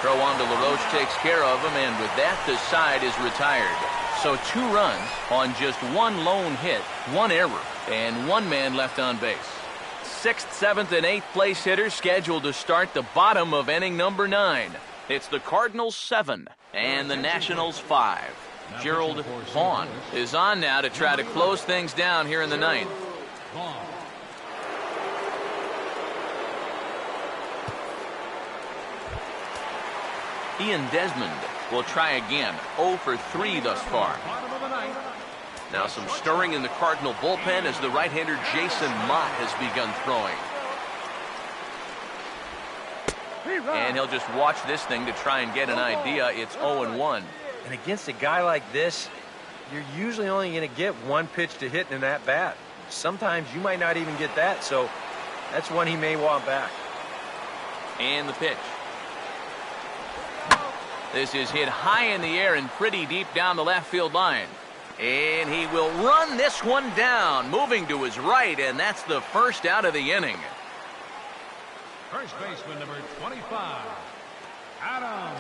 Throw on to LaRoche takes care of him, and with that the side is retired. So 2 runs on just 1 lone hit, 1 error, and 1 man left on base. 6th, 7th, and 8th place hitters scheduled to start the bottom of inning number 9. It's the Cardinals 7 and the Nationals 5. Gerald Vaughn is on now to try to close things down here in the 9th. Ian Desmond will try again. 0 for 3 thus far. Now some stirring in the Cardinal bullpen as the right-hander Jason Mott has begun throwing. And he'll just watch this thing to try and get an idea. It's 0-1. And against a guy like this, you're usually only going to get 1 pitch to hit in that bat. Sometimes you might not even get that, so that's one he may want back. And the pitch. This is hit high in the air and pretty deep down the left field line. And he will run this one down, moving to his right, and that's the first out of the inning. First baseman number 25, Adam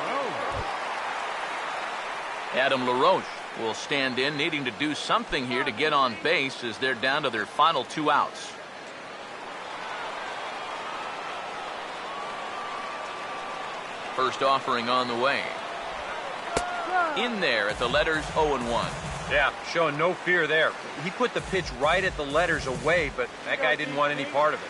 LaRoche. Adam LaRoche will stand in, needing to do something here to get on base as they're down to their final 2 outs. First offering on the way. In there at the letters 0-1. Yeah, showing no fear there. He put the pitch right at the letters away, but that guy didn't want any part of it.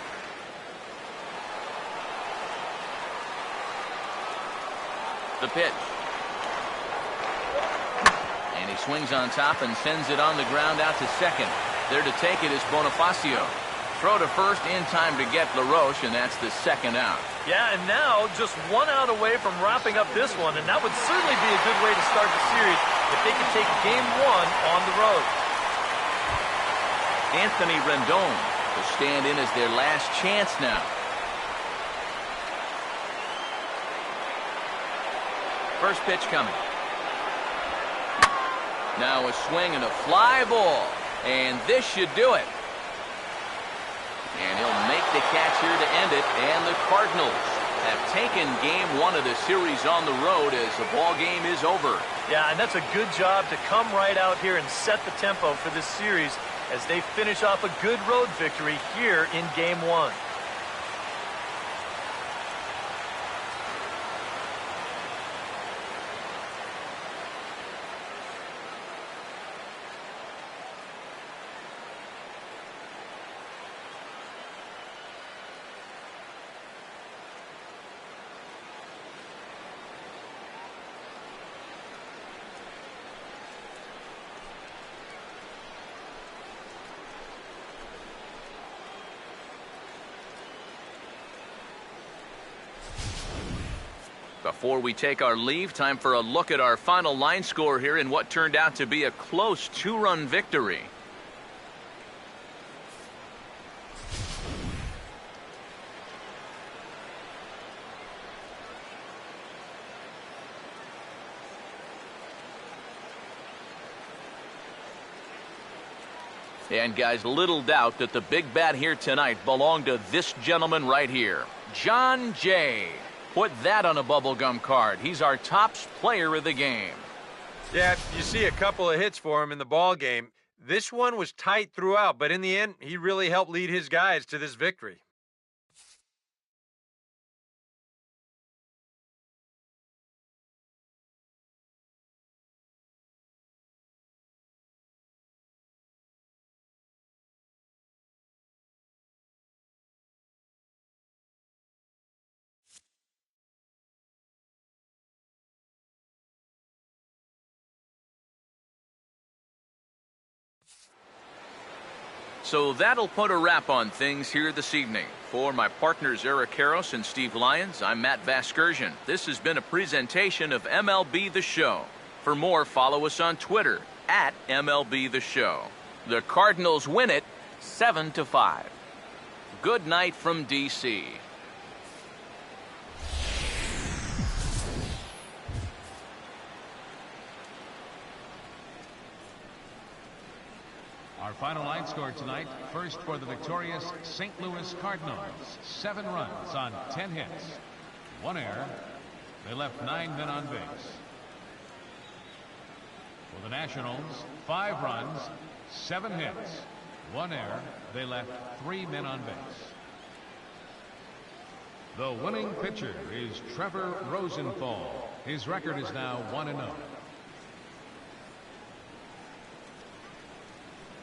The pitch. And he swings on top and sends it on the ground out to second. There to take it is Bonifacio. Throw to first in time to get LaRoche, and that's the second out. Yeah, and now just 1 out away from wrapping up this one, and that would certainly be a good way to start the series if they could take game 1 on the road. Anthony Rendon will stand in as their last chance now. First pitch coming. Now a swing and a fly ball, and this should do it. And he'll make the catch here to end it, and the Cardinals have taken game 1 of the series on the road as the ball game is over. Yeah, and that's a good job to come right out here and set the tempo for this series as they finish off a good road victory here in game 1. Before we take our leave, time for a look at our final line score here in what turned out to be a close 2-run victory. And guys, little doubt that the big bat here tonight belonged to this gentleman right here, John Jay. Put that on a bubblegum card. He's our top player of the game. Yeah, you see a couple of hits for him in the ball game. This one was tight throughout, but in the end, he really helped lead his guys to this victory. So that'll put a wrap on things here this evening. For my partners Eric Karros and Steve Lyons, I'm Matt Vasgersian. This has been a presentation of MLB The Show. For more, follow us on Twitter at MLB The Show. The Cardinals win it 7-5. Good night from D.C. Our final line score tonight, first for the victorious St. Louis Cardinals. 7 runs on 10 hits. 1 error. They left 9 men on base. For the Nationals, 5 runs, 7 hits. 1 error. They left 3 men on base. The winning pitcher is Trevor Rosenthal. His record is now 1-0.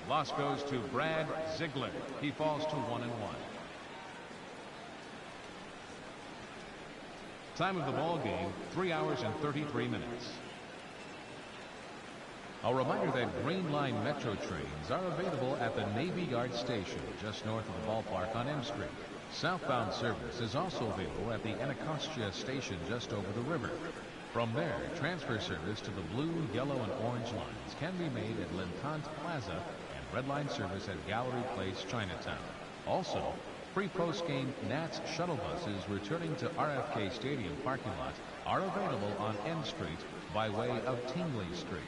Loss goes to Brad Ziegler. He falls to 1-1. Time of the ball game, 3 hours and 33 minutes. A reminder that Green Line Metro trains are available at the Navy Yard Station just north of the ballpark on M Street. Southbound service is also available at the Anacostia Station just over the river. From there, transfer service to the blue, yellow, and orange lines can be made at L'Entente Plaza and Red Line service at Gallery Place, Chinatown. Also, free post-game Nats shuttle buses returning to RFK Stadium parking lot are available on N Street by way of Tingley Street.